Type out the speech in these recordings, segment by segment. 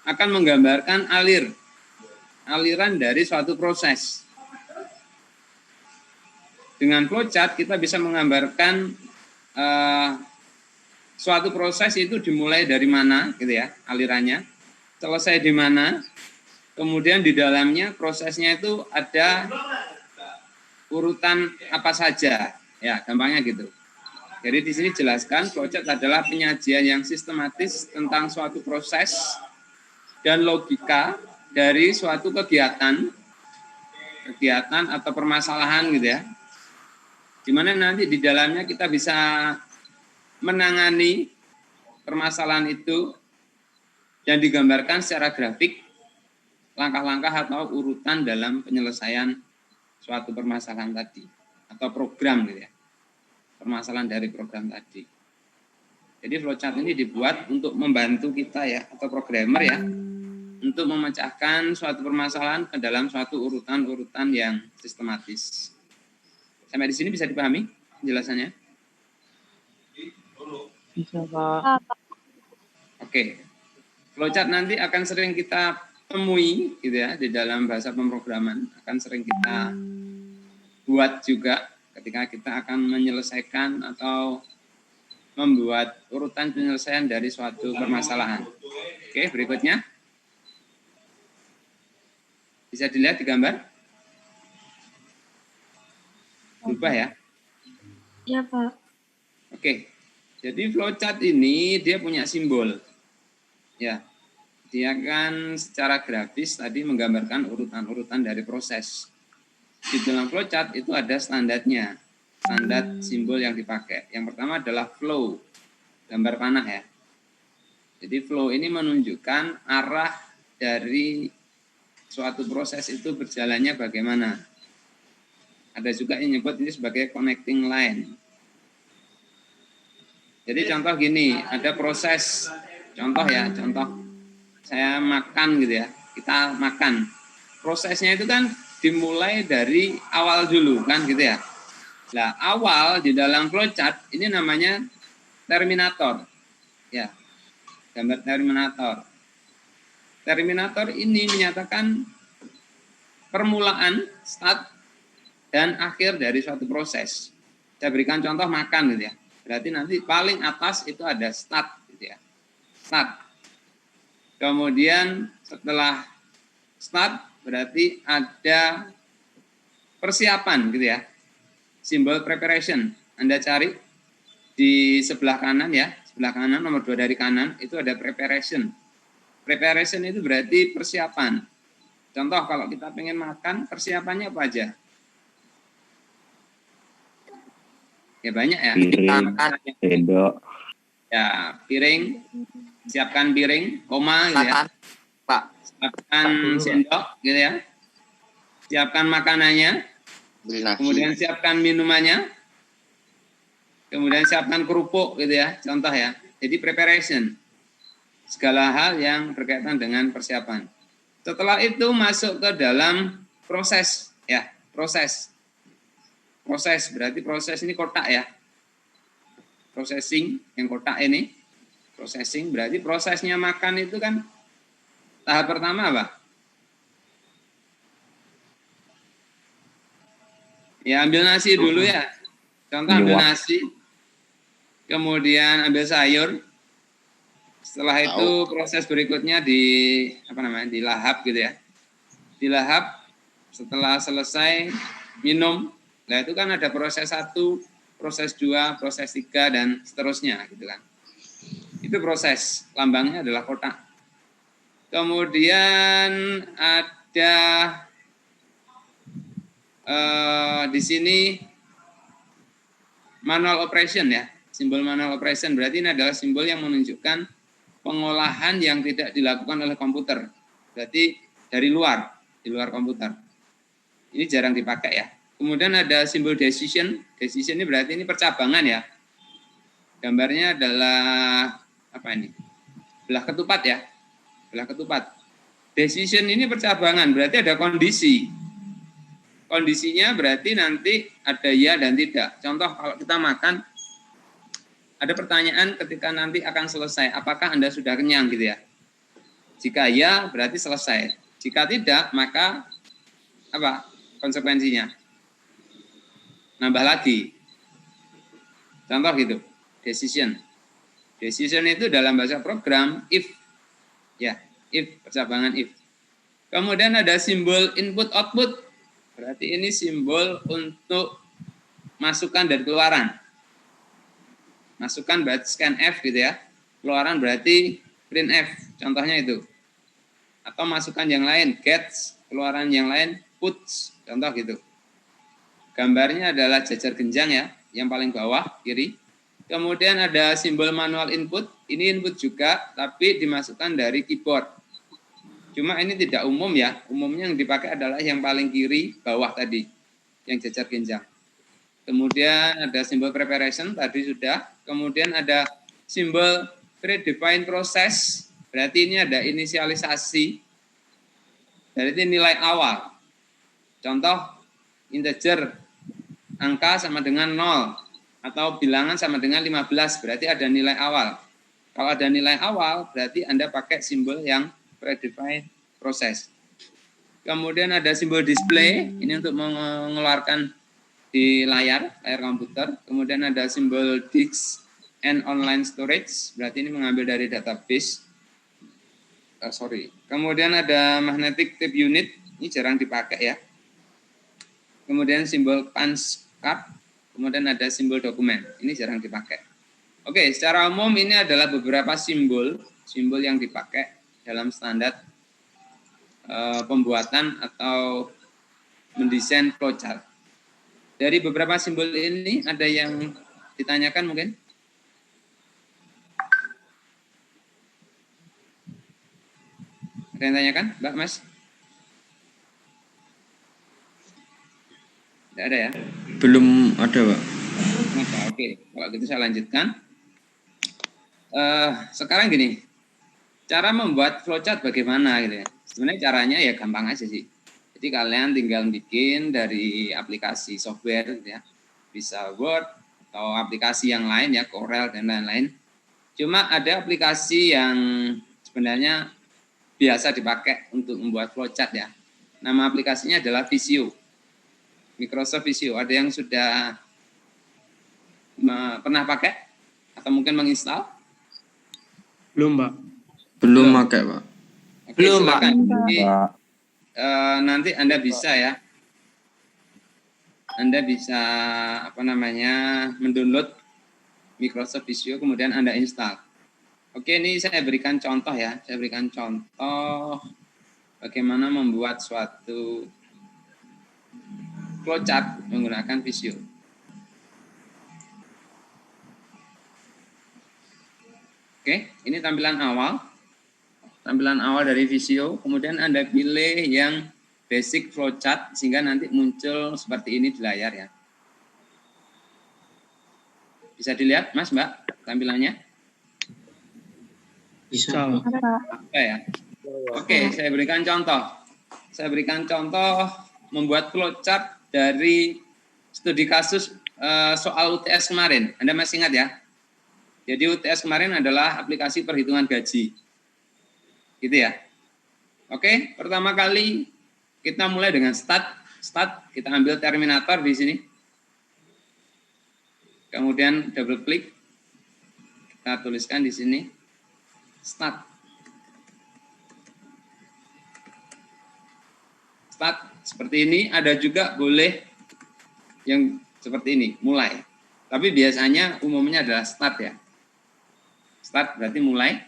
akan menggambarkan aliran dari suatu proses. Dengan flowchart kita bisa menggambarkan suatu proses itu dimulai dari mana, gitu ya, alirannya, selesai di mana, kemudian di dalamnya prosesnya itu ada urutan apa saja, ya, gampangnya gitu. Jadi di sini jelaskan flowchart adalah penyajian yang sistematis tentang suatu proses dan logika dari suatu kegiatan atau permasalahan gitu ya. Dimana nanti di dalamnya kita bisa menangani permasalahan itu dan digambarkan secara grafik langkah-langkah atau urutan dalam penyelesaian suatu permasalahan tadi atau program gitu ya. Permasalahan dari program tadi. Jadi flowchart ini dibuat untuk membantu kita ya atau programmer ya untuk memecahkan suatu permasalahan ke dalam suatu urutan-urutan yang sistematis. Sampai di sini bisa dipahami penjelasannya? Bisa, Pak. Oke. Flowchart nanti akan sering kita temui gitu ya di dalam bahasa pemrograman, akan sering kita buat juga ketika kita akan menyelesaikan atau membuat urutan penyelesaian dari suatu permasalahan. Oke, berikutnya. Bisa dilihat di gambar? Berubah ya? Ya, Pak. Oke. Jadi flowchart ini dia punya simbol. Ya. Dia kan secara grafis tadi menggambarkan urutan-urutan dari proses. Di dalam flowchart itu ada standarnya, standar simbol yang dipakai. Yang pertama adalah flow, gambar panah ya. Jadi flow ini menunjukkan arah dari suatu proses itu berjalannya bagaimana. Ada juga yang nyebut ini sebagai connecting line. Jadi contoh gini, ada proses, contoh saya makan gitu ya, kita makan. Prosesnya itu kan dimulai dari awal dulu kan gitu ya. Nah, awal di dalam flowchart ini namanya terminator. Ya. Gambar terminator. Terminator ini menyatakan permulaan, start dan akhir dari suatu proses. Saya berikan contoh makan gitu ya. Berarti nanti paling atas itu ada start gitu ya. Start. Kemudian setelah start berarti ada persiapan gitu ya. Simbol preparation. Anda cari di sebelah kanan ya, sebelah kanan nomor 2 dari kanan itu ada preparation. Preparation itu berarti persiapan. Contoh kalau kita pengen makan, persiapannya apa aja? Ya banyak ya. Piring, sendok. Ya, piring, siapkan piring, koma gitu ya. Pak. Siapkan sendok gitu ya. Siapkan makanannya. Kemudian siapkan minumannya. Kemudian siapkan kerupuk gitu ya, contoh ya. Jadi preparation. Segala hal yang berkaitan dengan persiapan. Setelah itu masuk ke dalam proses ya, proses. Proses berarti proses ini kotak ya. Processing yang kotak ini. Processing berarti prosesnya makan itu kan tahap pertama apa? Ya ambil nasi dulu ya. Contoh ambil nasi. Kemudian ambil sayur. Setelah itu proses berikutnya dilahap gitu ya. Dilahap setelah selesai minum. Nah itu kan ada proses 1, proses 2, proses 3 dan seterusnya gitu kan. Itu proses, lambangnya adalah kotak. Kemudian ada di sini manual operation ya. Simbol manual operation berarti ini adalah simbol yang menunjukkan pengolahan yang tidak dilakukan oleh komputer. Berarti dari luar, di luar komputer. Ini jarang dipakai ya. Kemudian ada simbol decision. Decision ini berarti ini percabangan ya. Gambarnya adalah apa ini? Belah ketupat ya. Belah ketupat. Decision ini percabangan, berarti ada kondisi. Kondisinya berarti nanti ada ya dan tidak. Contoh kalau kita makan, ada pertanyaan ketika nanti akan selesai, apakah Anda sudah kenyang gitu ya. Jika ya, berarti selesai. Jika tidak, maka apa konsekuensinya? Nambah lagi. Contoh gitu, decision. Decision itu dalam bahasa program if. Ya, if, percabangan if. Kemudian ada simbol input output. Berarti ini simbol untuk masukan dan keluaran. Masukan berarti scan F gitu ya. Keluaran berarti print F. Contohnya itu. Atau masukan yang lain, gets, keluaran yang lain, puts. Contoh gitu. Gambarnya adalah jajar genjang ya, yang paling bawah, kiri. Kemudian ada simbol manual input. Ini input juga, tapi dimasukkan dari keyboard. Cuma ini tidak umum ya. Umumnya yang dipakai adalah yang paling kiri, bawah tadi. Yang jajar genjang. Kemudian ada simbol preparation, tadi sudah. Kemudian ada simbol predefined process, berarti ini ada inisialisasi, berarti nilai awal. Contoh, integer, angka sama dengan 0, atau bilangan sama dengan 15, berarti ada nilai awal. Kalau ada nilai awal, berarti Anda pakai simbol yang predefined process. Kemudian ada simbol display, ini untuk mengeluarkan di layar komputer. Kemudian ada simbol disk and online storage, berarti ini mengambil dari database. Kemudian ada magnetic tape unit, ini jarang dipakai ya. Kemudian simbol punch card, kemudian ada simbol dokumen, ini jarang dipakai. Oke, secara umum ini adalah beberapa simbol yang dipakai dalam standar pembuatan atau mendesain flowchart. Dari beberapa simbol ini ada yang ditanyakan mungkin? Ada yang tanyakan, Mbak, Mas? Tidak ada ya? Belum ada, Pak. Oke, kalau gitu saya lanjutkan. Sekarang gini, cara membuat flowchart bagaimana gitu ya? Sebenarnya caranya ya gampang aja sih. Jadi kalian tinggal bikin dari aplikasi software gitu ya, bisa Word atau aplikasi yang lain ya, Corel dan lain-lain. Cuma ada aplikasi yang sebenarnya biasa dipakai untuk membuat flowchart ya. Nama aplikasinya adalah Visio, Microsoft Visio. Ada yang sudah pernah pakai atau mungkin menginstal? Belum, Pak. Belum pakai, Pak. Oke, Belum, silakan. Pak. Jadi, nanti Anda bisa ya. Anda bisa mendownload Microsoft Visio kemudian Anda install. Oke, ini saya berikan contoh ya. Saya berikan contoh bagaimana membuat suatu flowchart menggunakan Visio. Oke, ini tampilan awal. Tampilan awal dari Visio, kemudian Anda pilih yang basic flowchart sehingga nanti muncul seperti ini di layar ya. Bisa dilihat, Mas, Mbak, tampilannya? Bisa. Oke ya. Oke, saya berikan contoh. Saya berikan contoh membuat flowchart dari studi kasus soal UTS kemarin. Anda masih ingat ya? Jadi UTS kemarin adalah aplikasi perhitungan gaji. Gitu ya. Oke, pertama kali kita mulai dengan start, kita ambil terminator di sini. Kemudian double klik. Kita tuliskan di sini start. Start seperti ini, ada juga boleh yang seperti ini, mulai. Tapi biasanya umumnya adalah start ya. Start berarti mulai.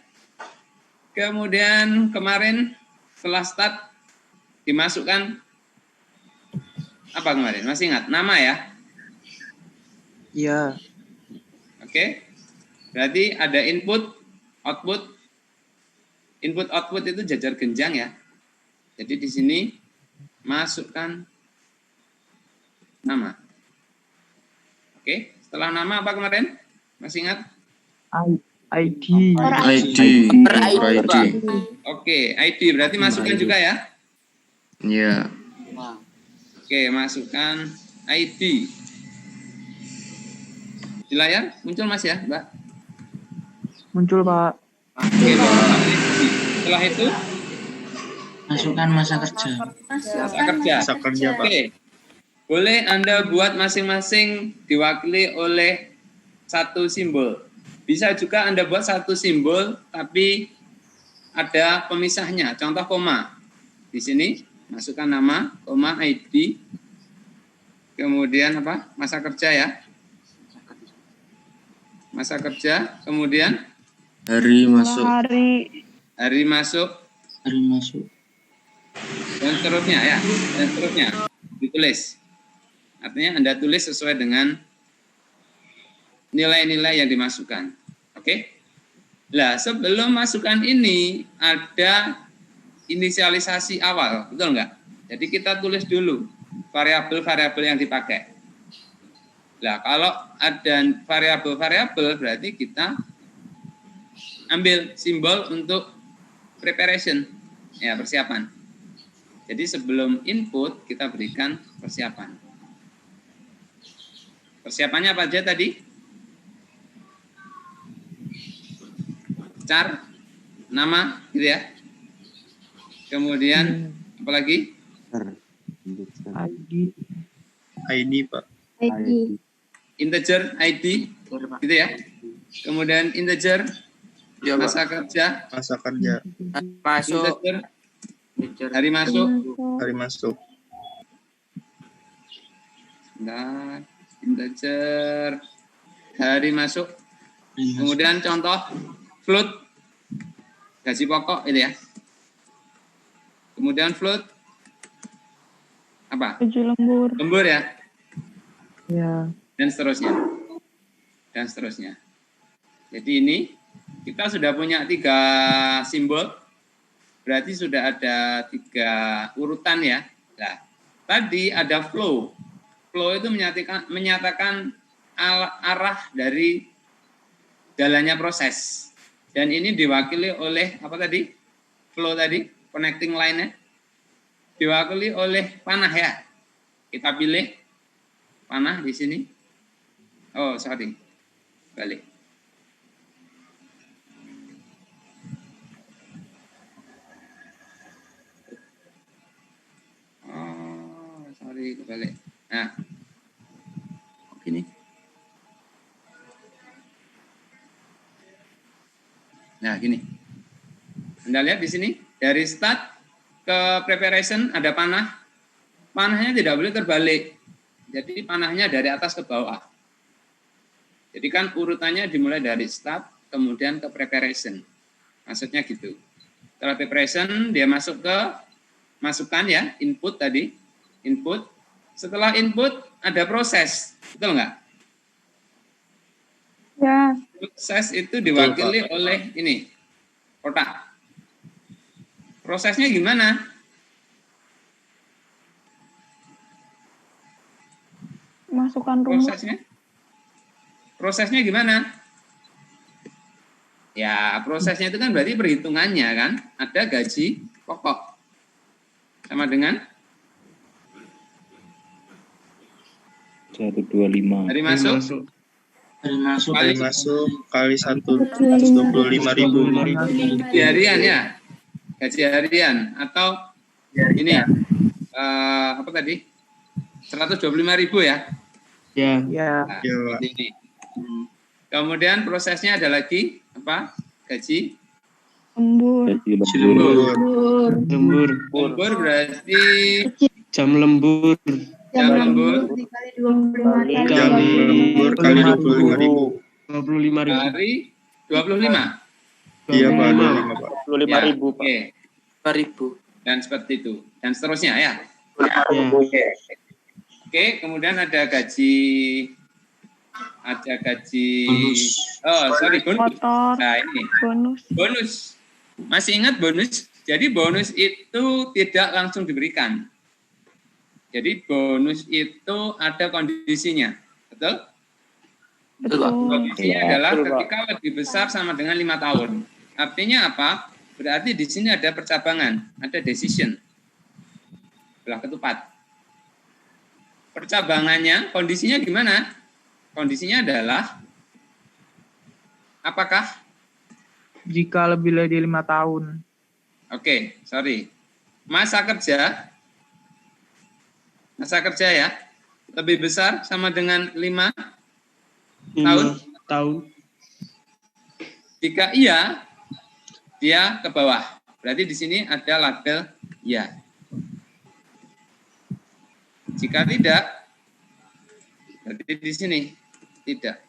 Kemudian kemarin setelah start dimasukkan apa kemarin? Masih ingat? Nama ya? Iya. Oke. Berarti ada input, output. Input output itu jajar genjang ya. Jadi di sini masukkan nama. Oke, setelah nama apa kemarin? Masih ingat? ID. ID. Oke, ID berarti masukkan juga ya? Iya. Oke, masukkan ID. Di layar muncul Mas ya, Mbak? Muncul, Pak. Oke, Setelah itu Masukkan masa kerja. masa kerja. Masa kerja, Pak. Oke. Boleh Anda buat masing-masing diwakili oleh satu simbol. Bisa juga Anda buat satu simbol tapi ada pemisahnya. Contoh koma. Di sini masukkan nama, koma, ID. Kemudian apa? Masa kerja ya. Masa kerja, kemudian Hari masuk. hari masuk, Hari masuk. dan seterusnya ya. Dan seterusnya ditulis. Artinya Anda tulis sesuai dengan nilai-nilai yang dimasukkan. Oke? Nah, sebelum masukkan ini ada inisialisasi awal, betul nggak? Jadi kita tulis dulu variabel-variabel yang dipakai. Nah, kalau ada variabel-variabel berarti kita ambil simbol untuk preparation, ya persiapan. Jadi sebelum input kita berikan persiapan. Persiapannya apa aja tadi? Char, nama, gitu ya. Kemudian apa lagi? ID. ID, Pak. ID. Integer, ID, gitu ya. Kemudian integer, masa kerja, Masa kerja. integer, hari masuk, Hari masuk. nah, integer, hari masuk. Kemudian contoh float, gaji pokok itu ya. Kemudian float apa? Lembur ya. Ya. Dan seterusnya. Dan seterusnya. Jadi ini kita sudah punya 3 simbol. Berarti sudah ada 3 urutan ya. Nah, tadi ada flow. Flow itu menyatakan arah dari jalannya proses. Dan ini diwakili oleh apa tadi? Flow tadi, connecting line-nya. Diwakili oleh panah ya. Kita pilih panah di sini. Oh, sorry. Balik. Oh, sorry, kebalik. Nah. Gini. Nah, gini. Anda lihat di sini, dari start ke preparation ada panah. Panahnya tidak boleh terbalik. Jadi panahnya dari atas ke bawah. Jadi kan urutannya dimulai dari start, kemudian ke preparation. Maksudnya gitu. Setelah preparation, dia masuk ke masukan ya, input tadi. Input. Setelah input, ada proses. Betul nggak? Ya. Proses itu diwakili oleh ini, kotak. Prosesnya gimana? Masukkan rumus. Prosesnya gimana? Ya, prosesnya itu kan berarti perhitungannya kan. Ada gaji pokok. Sama dengan? 125. Hari masuk? Hari masuk kali 125.000. Gaji harian ya? Gaji harian. Atau ini ya? Apa tadi? 125.000 ya? Ya. Nah, Ya, Pak. ini. Kemudian prosesnya ada lagi apa? Gaji Lembur. lembur. Lembur. Lembur berarti Jam lembur. jam lembur Dikali 25 Jam lembur kali 25.000. 25.000. hari 25. Iya, Pak. 25, Pak. 25.000 Pak. Oke. 2.000. Dan seperti itu. Dan seterusnya ya. Ya. Oke, kemudian ada gaji Bonus. oh sorry bonus. Motor. Nah ini Bonus. masih ingat bonus? Jadi bonus itu tidak langsung diberikan. Jadi bonus itu ada kondisinya, betul? Betul. Kondisinya adalah ketika lebih besar sama dengan 5 tahun. Artinya apa? Berarti di sini ada percabangan, ada decision. Belah ketupat. Percabangannya, kondisinya gimana? Kondisinya adalah apakah Jika lebih dari 5 tahun. Oke, sorry. Masa kerja ya, lebih besar sama dengan 5 tahun? 5 tahun. Jika iya, dia ke bawah. Berarti di sini ada label ya. Jika tidak, berarti di sini tidak.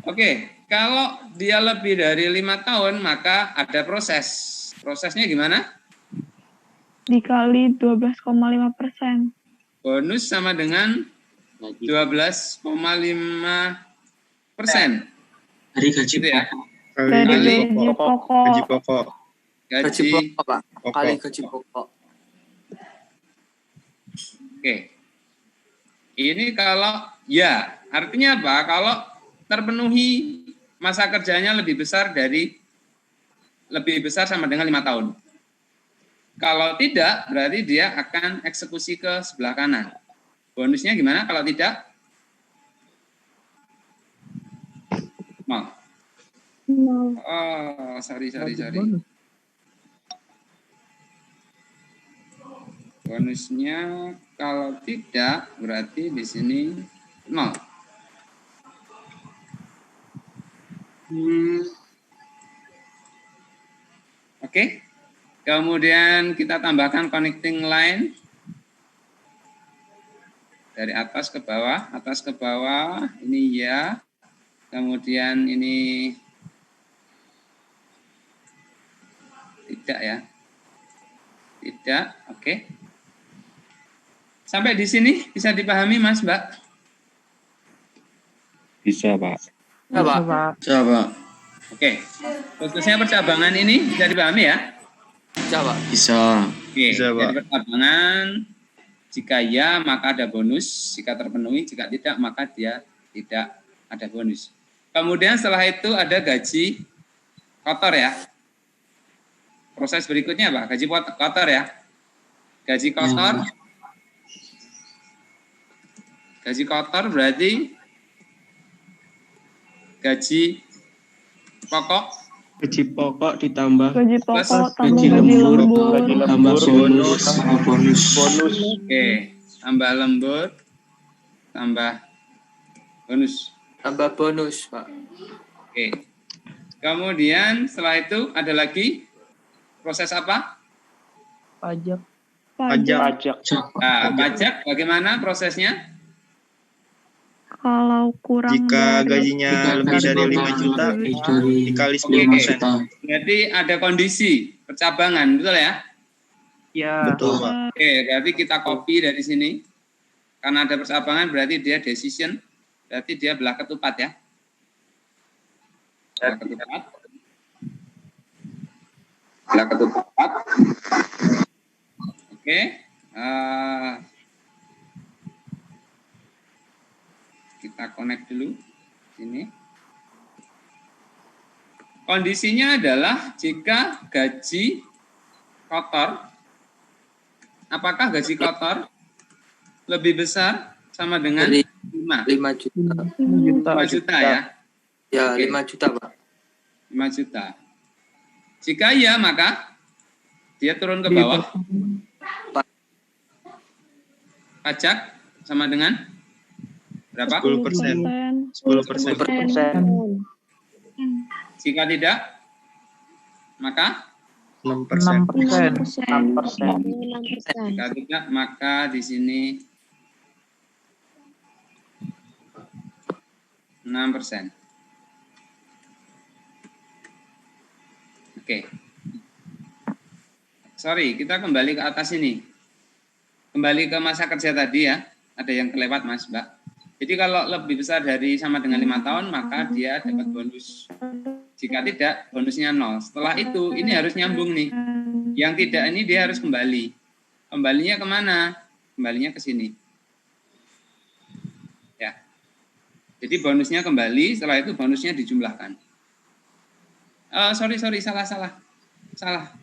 Oke, kalau dia lebih dari 5 tahun, maka ada proses. Prosesnya gimana? Dikali 12,5%. Bonus sama dengan 12,5%. Dari gaji Gitu ya. pokok. Dari Gaji gaji pokok. Gaji pokok. Gaji pokok, Pak. Pokok. Kali gaji pokok. Oke. Ini kalau ya, artinya apa? Kalau terpenuhi masa kerjanya lebih besar sama dengan 5 tahun. Kalau tidak, berarti dia akan eksekusi ke sebelah kanan. Bonusnya gimana kalau tidak? Mau. Oh, sorry. Bonusnya kalau tidak, berarti di sini 0. Oke. Kemudian kita tambahkan connecting line dari atas ke bawah, ini ya. Kemudian ini tidak ya. Tidak, oke. Sampai di sini bisa dipahami Mas, Mbak? Bisa, Pak. Ya, Pak. Coba. Oke. Khususnya percabangan ini bisa dipahami ya? Bisa, Pak. Bisa. Oke, Bisa, Pak. dari percabangan, jika ya maka ada bonus, jika terpenuhi, jika tidak maka dia tidak ada bonus. Kemudian setelah itu ada gaji kotor ya. Proses berikutnya apa? Gaji kotor ya. Gaji kotor. Gaji kotor berarti gaji pokok. Gaji pokok ditambah Gaji pokok tambah gaji gaji lembur, lembur. tambah bonus. Bonus. Oke, tambah lembur, tambah bonus. Tambah bonus, Pak. Oke. Kemudian setelah itu ada lagi proses apa? Pajak. Pajak. Nah, pajak bagaimana prosesnya? Kalau kurang Jika dari gajinya lebih dari 5 juta, dikali Oke. 10%. Berarti ada kondisi percabangan, betul ya? Ya. Betul, Pak. Oke, berarti kita copy dari sini. Karena ada percabangan berarti dia decision, berarti dia belah ketupat ya. Belah ketupat. Belah ketupat. Oke. Kita connect dulu sini. Kondisinya adalah jika gaji kotor, apakah gaji kotor lebih besar sama dengan Dari 5 5 juta ya? Ya, Oke. 5 juta, Pak. 5 juta. Jika iya, maka dia turun ke bawah. Pajak sama dengan berapa? 10%. 10%. Jika tidak, maka 6%. 6%. jika tidak, maka di sini 6%. Oke. Sorry, kita kembali ke atas ini. Kembali ke masa kerja tadi ya. Ada yang kelewat Mas, Mbak. Jadi kalau lebih besar dari sama dengan 5 tahun, maka dia dapat bonus. Jika tidak, bonusnya 0. Setelah itu, ini harus nyambung nih. Yang tidak ini dia harus kembali. Kembalinya kemana? Kembalinya ke sini. Ya. Jadi bonusnya kembali, setelah itu bonusnya dijumlahkan. Sorry, salah.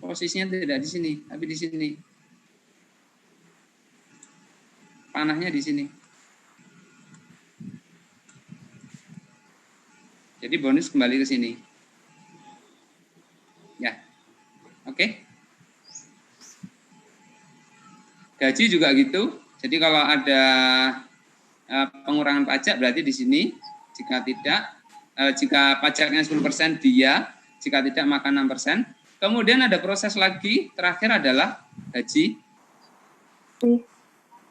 Posisinya tidak di sini, tapi di sini. Panahnya di sini. Jadi bonus kembali ke sini. Ya. Oke. Gaji juga gitu. Jadi kalau ada pengurangan pajak berarti di sini jika tidak jika pajaknya 10% dia, jika tidak maka 6%. Kemudian ada proses lagi terakhir adalah gaji.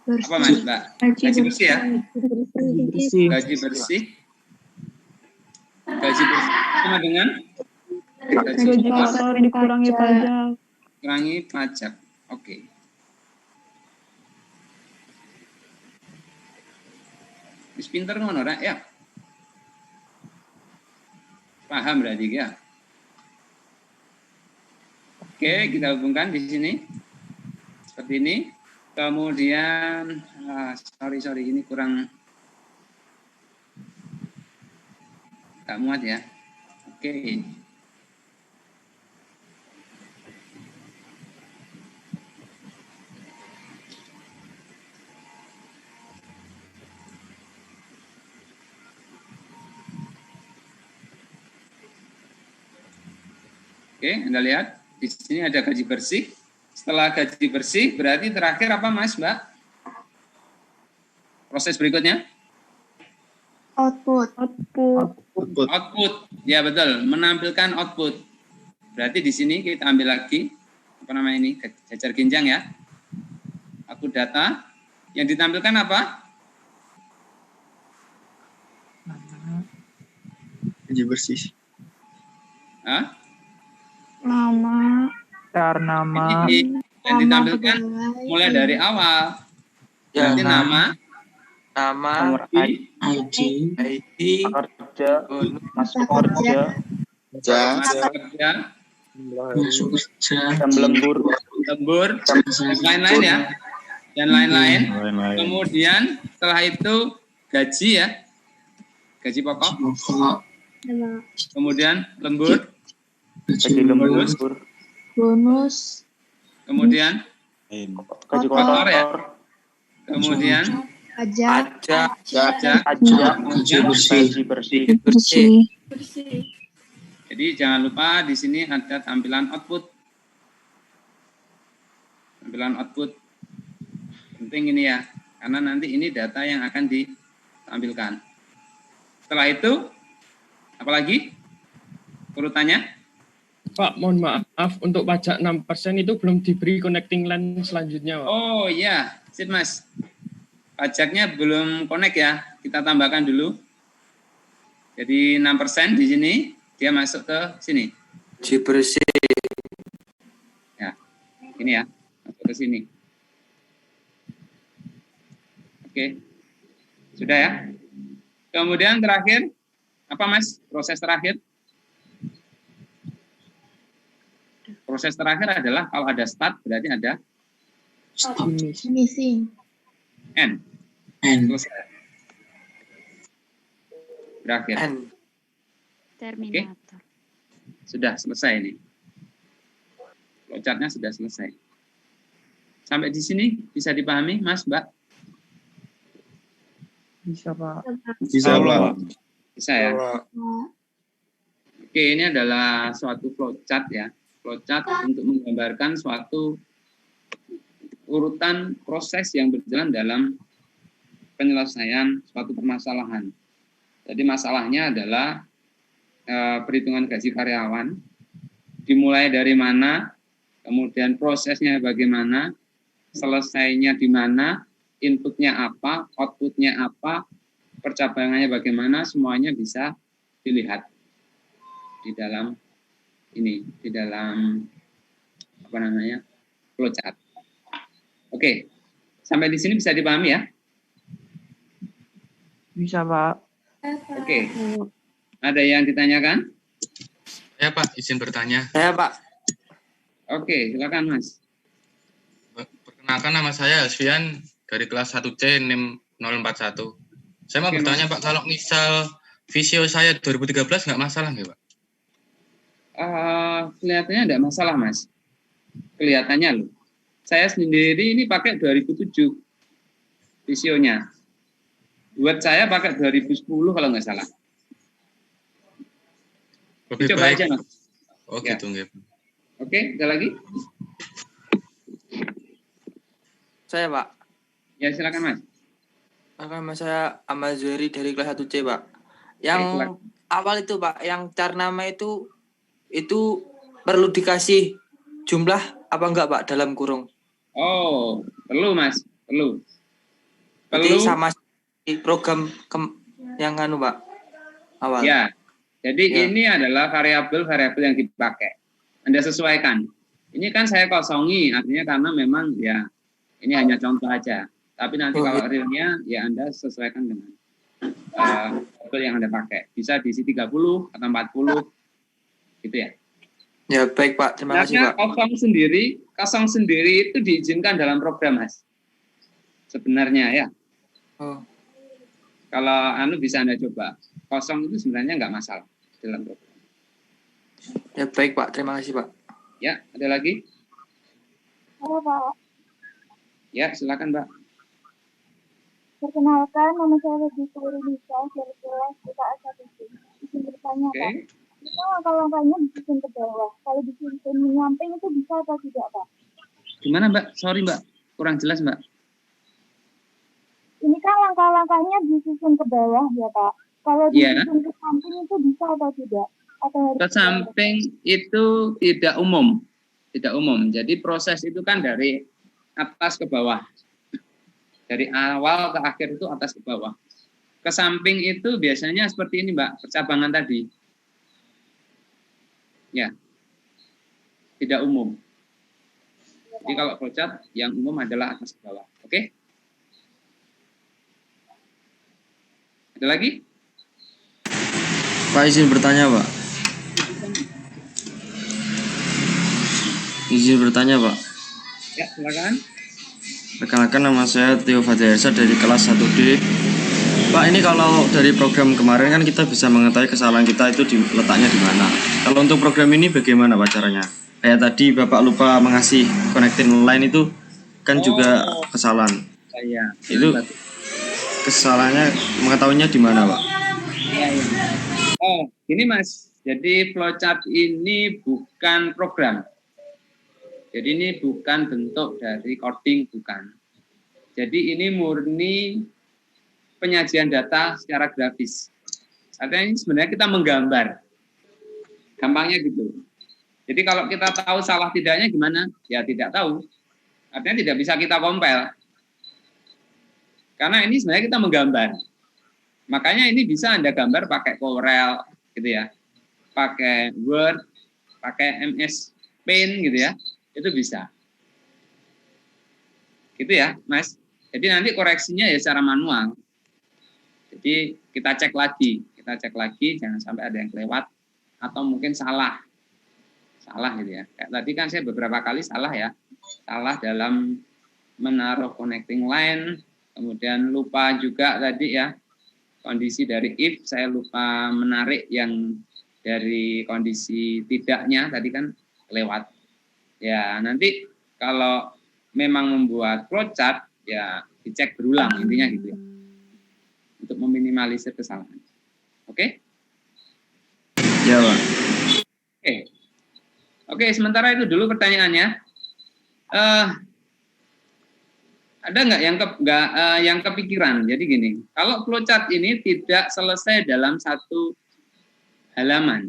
Apa Mas, Mbak? Gaji bersih ya? Gaji bersih. Gaji bersih sama dengan Gaji kotor dikurangi pajak. kurangi pajak. Oke. Wis pinter ngono rek ya. Paham berarti ya. Oke, kita hubungkan di sini. Seperti ini. Kemudian sorry ini kurang nggak muat ya. Oke. Oke, Anda lihat di sini ada gaji bersih. Setelah gaji bersih berarti terakhir apa Mas, Mbak? Proses berikutnya? Output. Ya betul, menampilkan output. Berarti di sini kita ambil lagi apa namanya ini jajar genjang ya. Output data yang ditampilkan apa? Gaji bersih. Hah? Nama. Nama. Ini yang ditampilkan mulai dari awal. Ya. Nanti nama, ID, Kerja. bonus, Masuk kerja. kerja, Jam lembur. lembur, dan lain-lain ya. Dan lain-lain. Kemudian setelah itu gaji ya. Gaji pokok. Kemudian lembur, Gaji lembur. Bonus. kemudian Gaji kotor ya. kotor. Kemudian Pajak. pajak. Pajak. Kemudian Gaji bersih. Bersih. Jadi jangan lupa di sini ada tampilan output. Tampilan output. Penting ini ya, karena nanti ini data yang akan ditampilkan. Setelah itu, apalagi urutannya? Pak, mohon maaf, untuk pajak 6% itu belum diberi connecting line selanjutnya, Pak. Oh iya, sip Mas. Pajaknya belum connect ya, kita tambahkan dulu. Jadi 6% di sini, dia masuk ke sini. gaji bersih, Ya, ini ya, masuk ke sini. Oke, sudah ya. Kemudian terakhir, apa Mas? Proses terakhir? Proses terakhir adalah kalau ada start berarti ada Missing. end. Selesai. Berakhir. N, Terminator. Sudah selesai ini. Flowchart-nya sudah selesai. Sampai di sini bisa dipahami, Mas, Mbak? Bisa, Pak. Bisa, Pak. Bisa ya? Oke, ini adalah suatu flowchart ya. Flowchart untuk menggambarkan suatu urutan proses yang berjalan dalam penyelesaian suatu permasalahan. Jadi masalahnya adalah perhitungan gaji karyawan, dimulai dari mana, kemudian prosesnya bagaimana, selesainya di mana, inputnya apa, outputnya apa, percabangannya bagaimana, semuanya bisa dilihat di dalam ini, di dalam apa namanya, flowchart. Oke, sampai di sini bisa dipahami ya? Bisa, Pak. Oke, ada yang ditanyakan? Ya Pak, izin bertanya. saya Pak, Oke, silakan Mas. Perkenalkan, nama saya Alfian dari kelas 1C NIM 041. Saya mau Oke, bertanya Pak, kalau misal visio saya 2013 nggak masalah nggak Pak? Kelihatannya tidak masalah Mas. Kelihatannya loh. Saya sendiri ini pakai 2007 visionya. Buat saya pakai 2010 kalau nggak salah. Lebih Coba baik. aja Mas. Oh Ya. gitu nggih. Oke, ada lagi? Saya, Pak. Ya, silakan Mas. Nama saya Ahmad Zuhairi dari kelas 1C, Pak. Yang silakan. awal itu, Pak, yang car nama itu perlu dikasih jumlah apa enggak, Pak, dalam kurung? Oh, perlu Mas, perlu. Berarti sama program yang Pak, awal. Ya, jadi Ya. ini adalah variabel-variabel yang dipakai. Anda sesuaikan. Ini kan saya kosongi, artinya karena memang ya ini hanya contoh aja. Tapi nanti kalau realnya ya Anda sesuaikan dengan variabel yang Anda pakai. Bisa diisi 30 atau 40 gitu ya. Ya, baik Pak, terima kasih Pak. Kosong sendiri itu diizinkan dalam program, Mas. Sebenarnya ya. Oh. Kalau Anda bisa Anda coba. Kosong itu sebenarnya nggak masalah dalam program. Ya, baik Pak, terima kasih Pak. Ya, ada lagi? Halo Pak, Ya, silakan Mbak. perkenalkan nama saya Regina Rinisa dari kelas IPA 1C. Izin bertanya Oke. Pak, bisa langkah-langkahnya disusun ke bawah? Kalau disusun menyamping itu bisa atau tidak Pak? Gimana Mbak? Sorry Mbak, kurang jelas Mbak. Ini kan langkah-langkahnya disusun ke bawah ya Pak. Kalau Iya. disusun ke samping itu bisa atau tidak? Atau harus Ke samping itu tidak umum. Tidak umum. Jadi proses itu kan dari atas ke bawah. Dari awal ke akhir itu atas ke bawah. Ke samping itu biasanya seperti ini Mbak, percabangan tadi. Ya. Tidak umum. Jadi kalau flowchart yang umum adalah atas ke bawah. Oke? Ada lagi? Pak izin bertanya Pak. Izin bertanya Pak. Ya, silakan. Perkenalkan nama saya Theo Fajarsa dari kelas 1D. Pak, ini kalau dari program kemarin kan kita bisa mengetahui kesalahan kita itu letaknya di mana. Kalau untuk program ini bagaimana Pak caranya? Kayak tadi Bapak lupa mengasih connecting line itu kan juga kesalahan. Saya. Itu kesalahannya mengetahuinya di mana Pak? Oh, ini Mas. Jadi flowchart ini bukan program. Jadi ini bukan bentuk dari coding, bukan. Jadi ini murni penyajian data secara grafis. Artinya ini sebenarnya kita menggambar. Gampangnya gitu. Jadi kalau kita tahu salah tidaknya gimana? Ya tidak tahu. Artinya tidak bisa kita compile. Karena ini sebenarnya kita menggambar. Makanya ini bisa Anda gambar pakai Corel gitu ya. Pakai Word, pakai MS Paint gitu ya. Itu bisa. Gitu ya, Mas. Jadi nanti koreksinya ya secara manual. Jadi kita cek lagi, jangan sampai ada yang kelewat atau mungkin salah gitu ya. Kayak tadi kan saya beberapa kali salah ya, salah dalam menaruh connecting line, kemudian lupa juga tadi ya kondisi dari if, saya lupa menarik yang dari kondisi tidaknya tadi kan lewat. Ya nanti kalau memang membuat flowchart ya dicek berulang intinya gitu ya. Untuk meminimalisir kesalahan. Oke? Ya Pak. Oke, sementara itu dulu pertanyaannya. Ada nggak yang kepikiran? Jadi gini, kalau flowchart ini tidak selesai dalam satu halaman.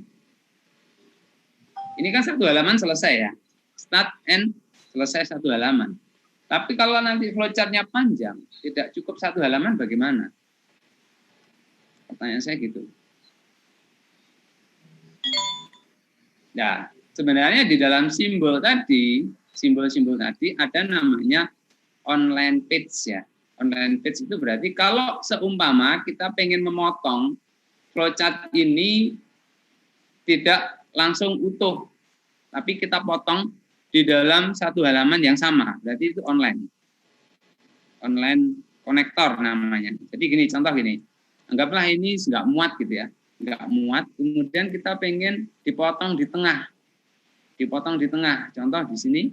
Ini kan satu halaman selesai ya. Start and selesai satu halaman. Tapi kalau nanti flowchart-nya panjang, tidak cukup satu halaman bagaimana? Pertanyaan saya gitu. Nah, sebenarnya di dalam simbol tadi ada namanya online page ya. Online page itu berarti kalau seumpama kita pengen memotong flowchart ini tidak langsung utuh, tapi kita potong di dalam satu halaman yang sama, berarti itu online. Online konektor namanya. Jadi gini, contoh gini. Anggaplah ini nggak muat gitu ya, nggak muat. Kemudian kita pengen dipotong di tengah, Contoh di sini,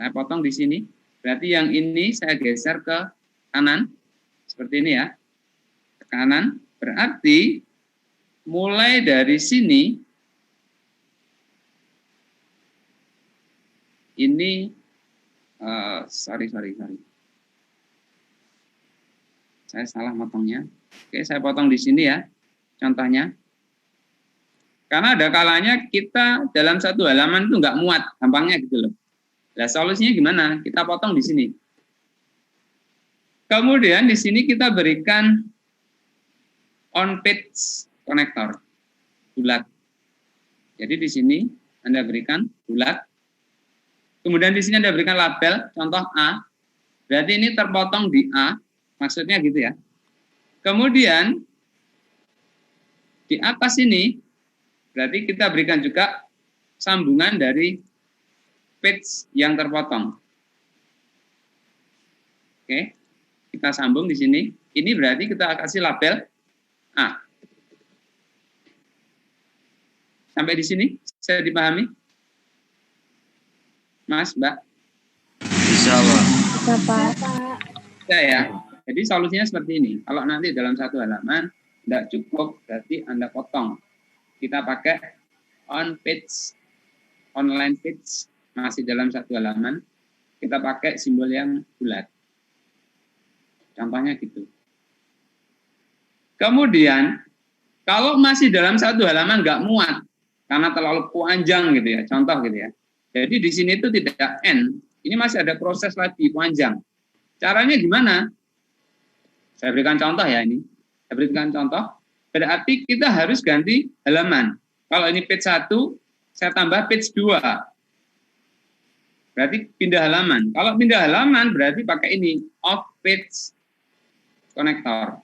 saya potong di sini. Berarti yang ini saya geser ke kanan, seperti ini ya, ke kanan. Berarti mulai dari sini ini sorry. Saya salah motongnya. Oke, saya potong di sini ya, contohnya. Karena ada kalanya kita dalam satu halaman itu nggak muat, gampangnya gitu loh. Nah, solusinya gimana? Kita potong di sini. Kemudian di sini kita berikan on-page connector, bulat. Jadi di sini Anda berikan bulat. Kemudian di sini Anda berikan label, contoh A. Berarti ini terpotong di A, maksudnya gitu ya. Kemudian di atas ini berarti kita berikan juga sambungan dari page yang terpotong. Oke, kita sambung di sini. Ini berarti kita kasih label A. Sampai di sini saya dipahami? Mas, Mbak? Bisa, Pak. Bisa, Pak. Bisa ya. Jadi solusinya seperti ini. Kalau nanti dalam satu halaman tidak cukup, berarti Anda potong. Kita pakai on page, online page, masih dalam satu halaman. Kita pakai simbol yang bulat. Contohnya gitu. Kemudian, kalau masih dalam satu halaman nggak muat, karena terlalu panjang gitu ya, contoh gitu ya. Jadi di sini itu tidak N, ini masih ada proses lagi panjang. Caranya gimana? Saya berikan contoh ya ini. Saya berikan contoh. Berarti kita harus ganti halaman. Kalau ini page 1, saya tambah page 2. Berarti pindah halaman. Kalau pindah halaman berarti pakai ini, off page connector.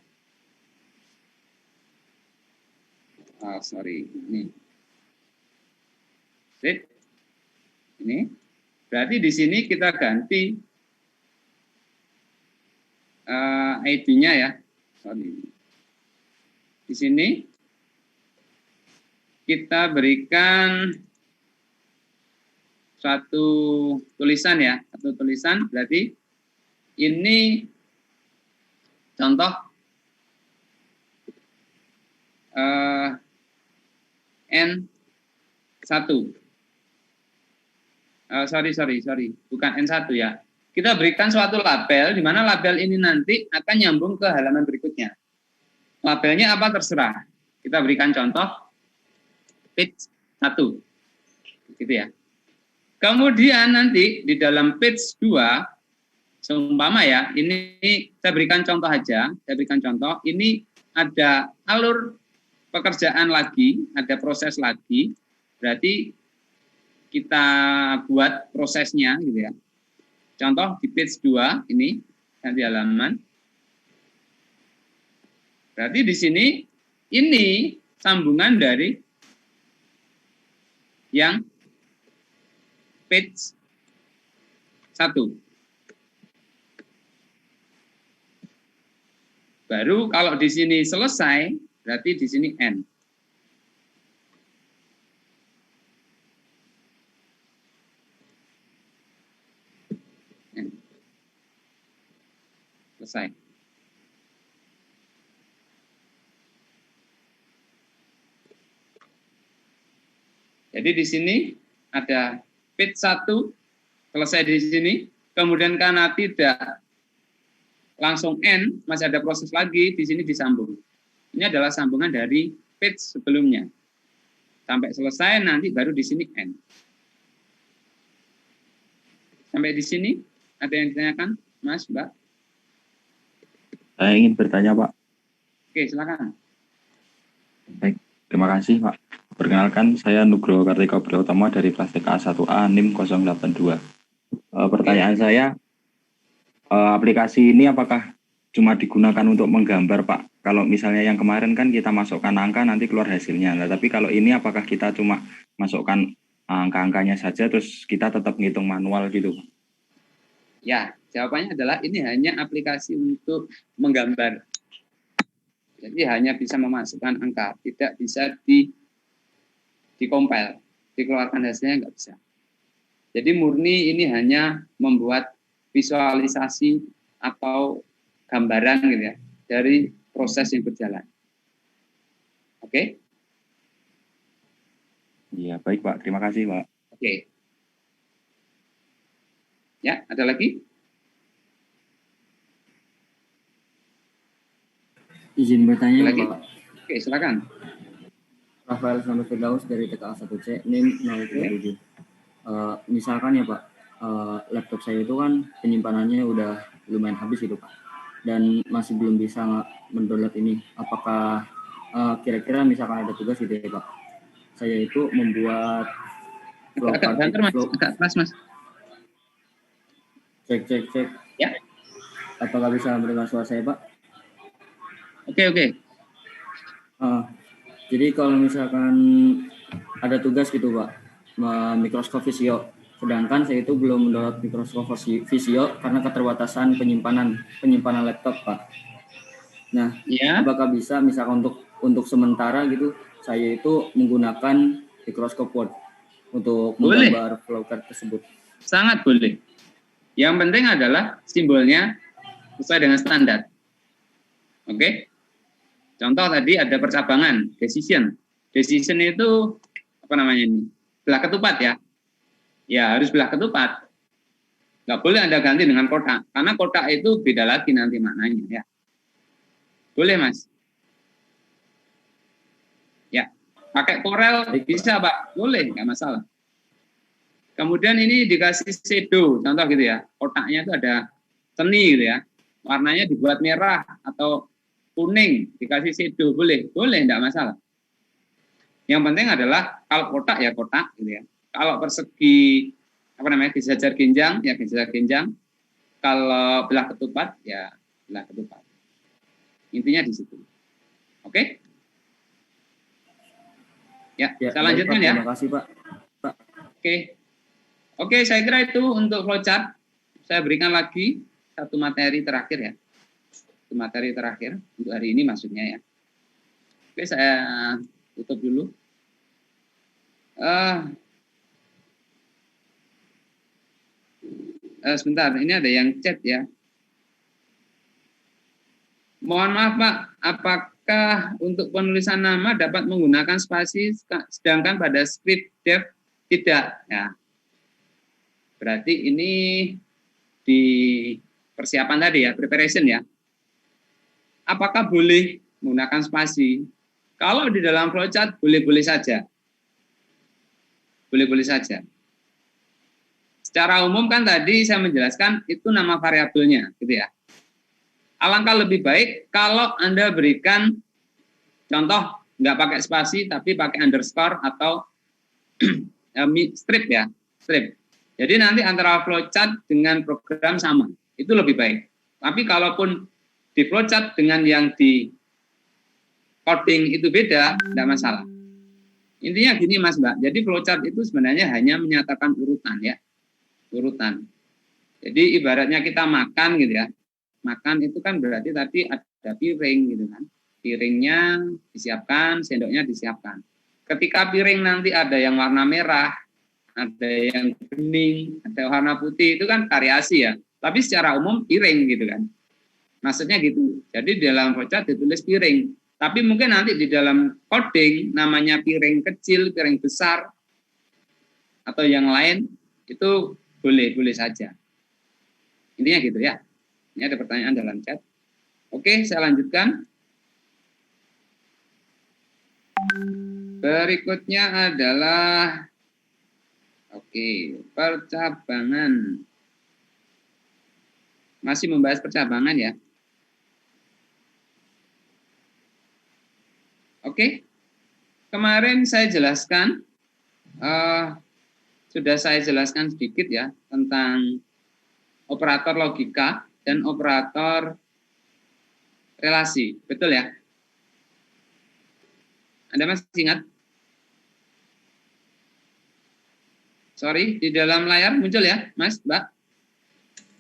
Sorry, ini. Sip. Ini. Berarti di sini kita ganti ID-nya ya. Sorry. Di sini kita berikan suatu tulisan ya, satu tulisan berarti ini contoh N1. Sorry, bukan N1 ya. Kita berikan suatu label, di mana label ini nanti akan nyambung ke halaman berikutnya. Labelnya apa terserah. Kita berikan contoh page 1. Gitu ya. Kemudian nanti di dalam page 2, seumpama ya, ini saya berikan contoh aja, ini ada alur pekerjaan lagi, ada proses lagi, berarti kita buat prosesnya gitu ya. Contoh di page 2 ini ganti halaman. Berarti di sini ini sambungan dari yang page 1. Baru kalau di sini selesai, berarti di sini N. Selesai. Jadi di sini ada page 1 selesai di sini, kemudian karena tidak langsung N, masih ada proses lagi di sini disambung. Ini adalah sambungan dari page sebelumnya. Sampai selesai nanti baru di sini N. Sampai di sini ada yang ditanyakan, Mas, Mbak? Saya ingin bertanya, Pak. Oke, silakan. Baik, terima kasih, Pak. Perkenalkan, saya Nugroho Kartika Priyotomo dari Plastik A1A NIM 082. Pertanyaan saya, aplikasi ini apakah cuma digunakan untuk menggambar, Pak? Kalau misalnya yang kemarin kan kita masukkan angka, nanti keluar hasilnya. Nah, tapi kalau ini apakah kita cuma masukkan angka-angkanya saja, terus kita tetap ngitung manual gitu, Pak? Ya, jawabannya adalah ini hanya aplikasi untuk menggambar. Jadi hanya bisa memasukkan angka, tidak bisa dikompil, dikeluarkan hasilnya nggak bisa. Jadi murni ini hanya membuat visualisasi atau gambaran gitu ya dari proses yang berjalan. Oke? Iya, baik, Pak. Terima kasih, Pak. Oke. Ya, ada lagi? Izin bertanya, Lagi? Pak. Oke, silakan. Rafael Samsul Firdaus dari TKA 1C, NIM 037. Misalkan ya Pak, laptop saya itu kan penyimpanannya udah lumayan habis gitu Pak, dan masih belum bisa mendownload ini. Apakah kira-kira misalkan ada tugas gitu ya Pak, saya itu membuat Agak banter mas, agak keras mas. Cek. Ya. Apakah bisa mendengar suara saya Pak? Oke. Jadi kalau misalkan ada tugas gitu Pak, Microsoft Visio, sedangkan saya itu belum mendownload Microsoft Visio karena keterbatasan penyimpanan laptop Pak. Nah, apakah bisa misalkan untuk sementara gitu, saya itu menggunakan Microsoft Word untuk menggambar flowchart tersebut? Sangat boleh. Yang penting adalah simbolnya sesuai dengan standar. Oke. Contoh tadi ada percabangan, decision. Decision itu apa namanya ini? Belah ketupat ya. Ya harus belah ketupat. Nggak boleh Anda ganti dengan kotak, karena kotak itu beda lagi nanti maknanya ya. Boleh mas? Ya, pakai Corel bisa Pak, boleh, nggak masalah. Kemudian ini dikasih shadow, contoh gitu ya. Kotaknya itu ada seni gitu ya. Warnanya dibuat merah atau kuning, dikasih shadow, boleh, enggak masalah. Yang penting adalah kalau kotak ya kotak gitu ya. Kalau persegi apa namanya disejar genjang ya disejar genjang. Kalau belah ketupat ya belah ketupat. Intinya di situ. Oke? Ya, saya lanjutkan ya. Terima kasih Pak. Oke, saya kira itu untuk flowchart. Saya berikan lagi satu materi terakhir ya. Materi terakhir untuk hari ini maksudnya ya. Oke, saya tutup dulu. Sebentar, ini ada yang chat ya. Mohon maaf Pak, apakah untuk penulisan nama dapat menggunakan spasi sedangkan pada script dev tidak? Ya. Berarti ini di persiapan tadi ya, preparation ya. Apakah boleh menggunakan spasi? Kalau di dalam flowchart boleh-boleh saja. Boleh-boleh saja. Secara umum kan tadi saya menjelaskan itu nama variabelnya, gitu ya. Alangkah lebih baik kalau Anda berikan contoh nggak pakai spasi tapi pakai underscore atau strip ya, strip. Jadi nanti antara flowchart dengan program sama, itu lebih baik. Tapi kalaupun di flowchart dengan yang di coding itu beda, tidak masalah. Intinya gini Mas Mbak, jadi flowchart itu sebenarnya hanya menyatakan urutan ya, urutan. Jadi ibaratnya kita makan gitu ya, makan itu kan berarti tadi ada piring gitu kan, piringnya disiapkan, sendoknya disiapkan. Ketika piring nanti ada yang warna merah, ada yang bening, ada warna putih, itu kan variasi ya. Tapi secara umum piring gitu kan. Maksudnya gitu. Jadi di dalam flowchart ditulis piring. Tapi mungkin nanti di dalam coding namanya piring kecil, piring besar, atau yang lain, itu boleh saja. Intinya gitu ya. Ini ada pertanyaan dalam chat. Oke, saya lanjutkan. Berikutnya adalah percabangan. Masih membahas percabangan ya. Oke, kemarin saya jelaskan, sudah saya jelaskan sedikit ya tentang operator logika dan operator relasi, betul ya? Anda masih ingat? Sorry, di dalam layar muncul ya, Mas, Mbak?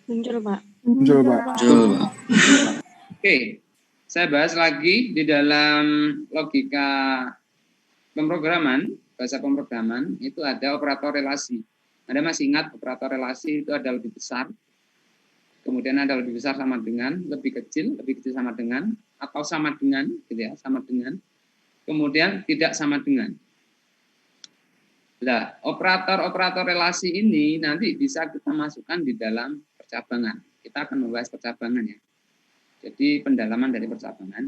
Muncul, Pak. Muncul, Pak. Oke, saya bahas lagi di dalam logika pemrograman, bahasa pemrograman, itu ada operator relasi. Anda masih ingat operator relasi itu ada lebih besar, kemudian ada lebih besar sama dengan, lebih kecil sama dengan, atau sama dengan, gitu ya, sama dengan, kemudian tidak sama dengan. Nah, operator-operator relasi ini nanti bisa kita masukkan di dalam percabangan. Kita akan membahas percabangan ya. Jadi pendalaman dari percabangan.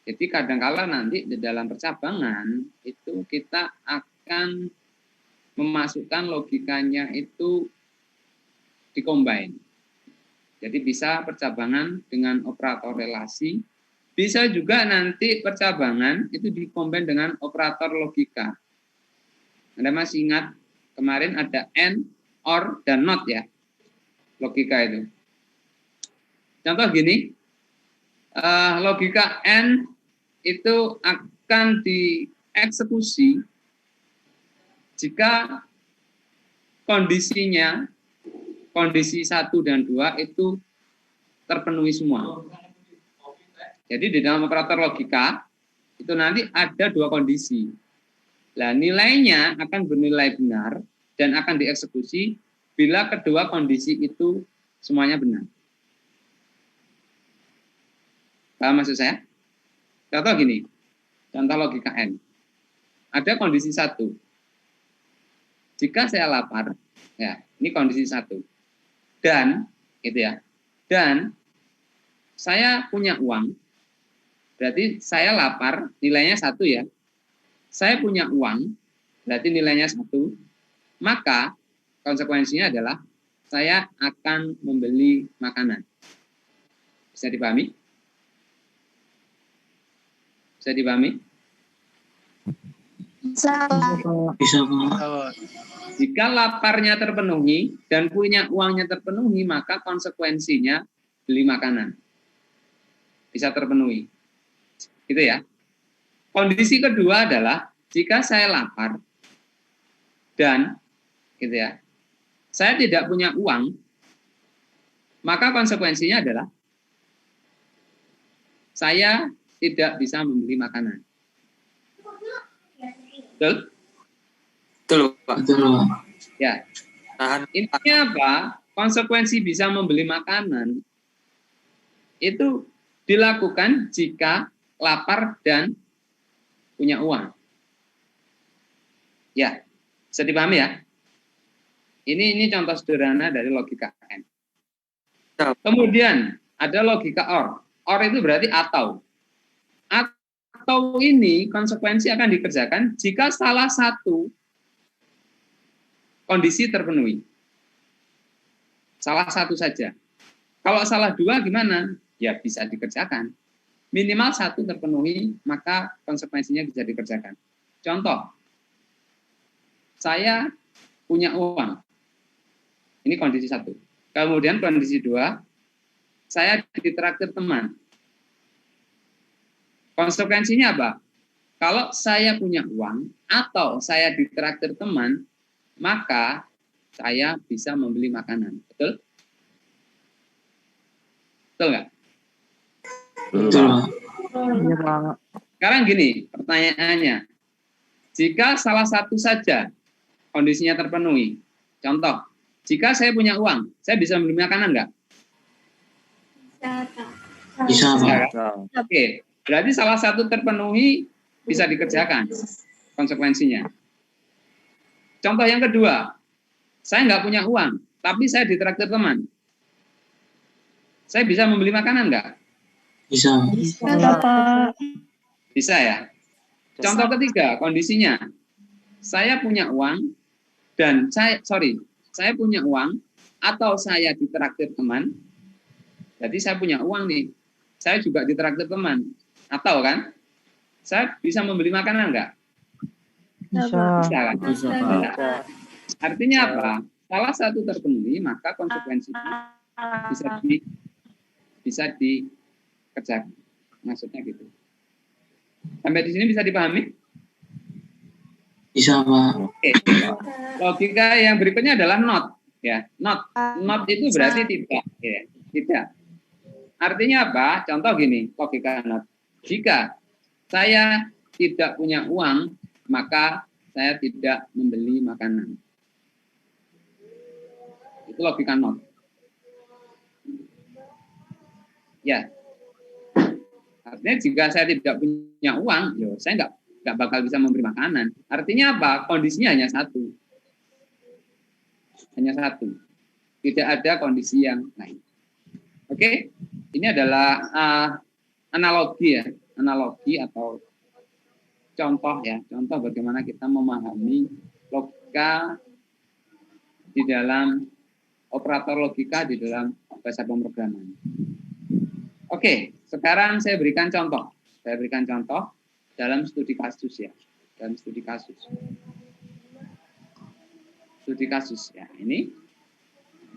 Jadi kadangkala nanti di dalam percabangan itu kita akan memasukkan logikanya itu dikombin. Jadi bisa percabangan dengan operator relasi, bisa juga nanti percabangan itu dikombin dengan operator logika. Anda masih ingat kemarin ada and, or, dan not ya, logika itu. Contoh gini, logika and itu akan dieksekusi jika kondisinya, kondisi 1 dan 2 itu terpenuhi semua. Jadi di dalam operator logika, itu nanti ada 2 kondisi. Nah, nilainya akan bernilai benar dan akan dieksekusi bila kedua kondisi itu semuanya benar. Paham maksud saya? Contoh gini, contoh logika N. Ada kondisi 1. Jika saya lapar, ya, ini kondisi 1. Dan, gitu ya, dan saya punya uang, berarti saya lapar, nilainya 1 ya. Saya punya uang, berarti nilainya 1, maka konsekuensinya adalah saya akan membeli makanan. Bisa dipahami? Bisa dipahami? Bisa. Bisa. Jika laparnya terpenuhi dan punya uangnya terpenuhi, maka konsekuensinya beli makanan. Bisa terpenuhi. Gitu ya. Kondisi kedua adalah jika saya lapar dan gitu ya, saya tidak punya uang, maka konsekuensinya adalah saya tidak bisa membeli makanan. Betul? Betul, Pak. Ya. Intinya apa? Konsekuensi bisa membeli makanan itu dilakukan jika lapar dan punya uang. Ya, bisa dipahami ya? Ini contoh sederhana dari logika N. Kemudian ada logika OR. OR itu berarti atau. Atau ini konsekuensi akan dikerjakan jika salah satu kondisi terpenuhi. Salah satu saja. Kalau salah 2 gimana? Ya bisa dikerjakan. Minimal 1 terpenuhi, maka konsekuensinya bisa dikerjakan. Contoh, saya punya uang. Ini kondisi 1. Kemudian kondisi 2, saya ditraktir teman. Konsekuensinya apa? Kalau saya punya uang atau saya ditraktir teman, maka saya bisa membeli makanan. Betul? Betul nggak? Betul. Sekarang gini, pertanyaannya. Jika salah satu saja kondisinya terpenuhi, contoh, jika saya punya uang, saya bisa membeli makanan nggak? Bisa, Pak. Oke, berarti salah satu terpenuhi bisa dikerjakan konsekuensinya. Contoh yang kedua, saya nggak punya uang, tapi saya ditraktir teman. Saya bisa membeli makanan nggak? Bisa. Bisa, Pak. Bisa ya. Contoh ketiga, kondisinya, saya punya uang dan saya punya uang atau saya ditraktir teman. Jadi saya punya uang nih, saya juga ditraktir teman. Atau kan, saya bisa membeli makanan nggak? Bisa. Bisa kan? Bisa, Pak. Artinya apa? Salah satu terpenuhi, maka konsekuensinya bisa dikerjakan. Maksudnya gitu. Sampai di sini bisa dipahami? Bisa, Pak. Oke. Logika yang berikutnya adalah not. Ya, not. Not itu berarti tidak. Ya, tidak. Artinya apa? Contoh gini, logika not. Jika saya tidak punya uang, maka saya tidak membeli makanan. Itu logika not. Ya. Artinya jika saya tidak punya uang, saya nggak bakal bisa memberi makanan. Artinya apa? Kondisinya hanya satu. Hanya satu. Tidak ada kondisi yang lain. Oke? Ini adalah analogi ya. Analogi atau contoh ya. Contoh bagaimana kita memahami logika di dalam operator logika di dalam bahasa pemrograman. Oke, sekarang saya berikan contoh. Saya berikan contoh dalam studi kasus ya. Dalam studi kasus. Studi kasus ya. Ini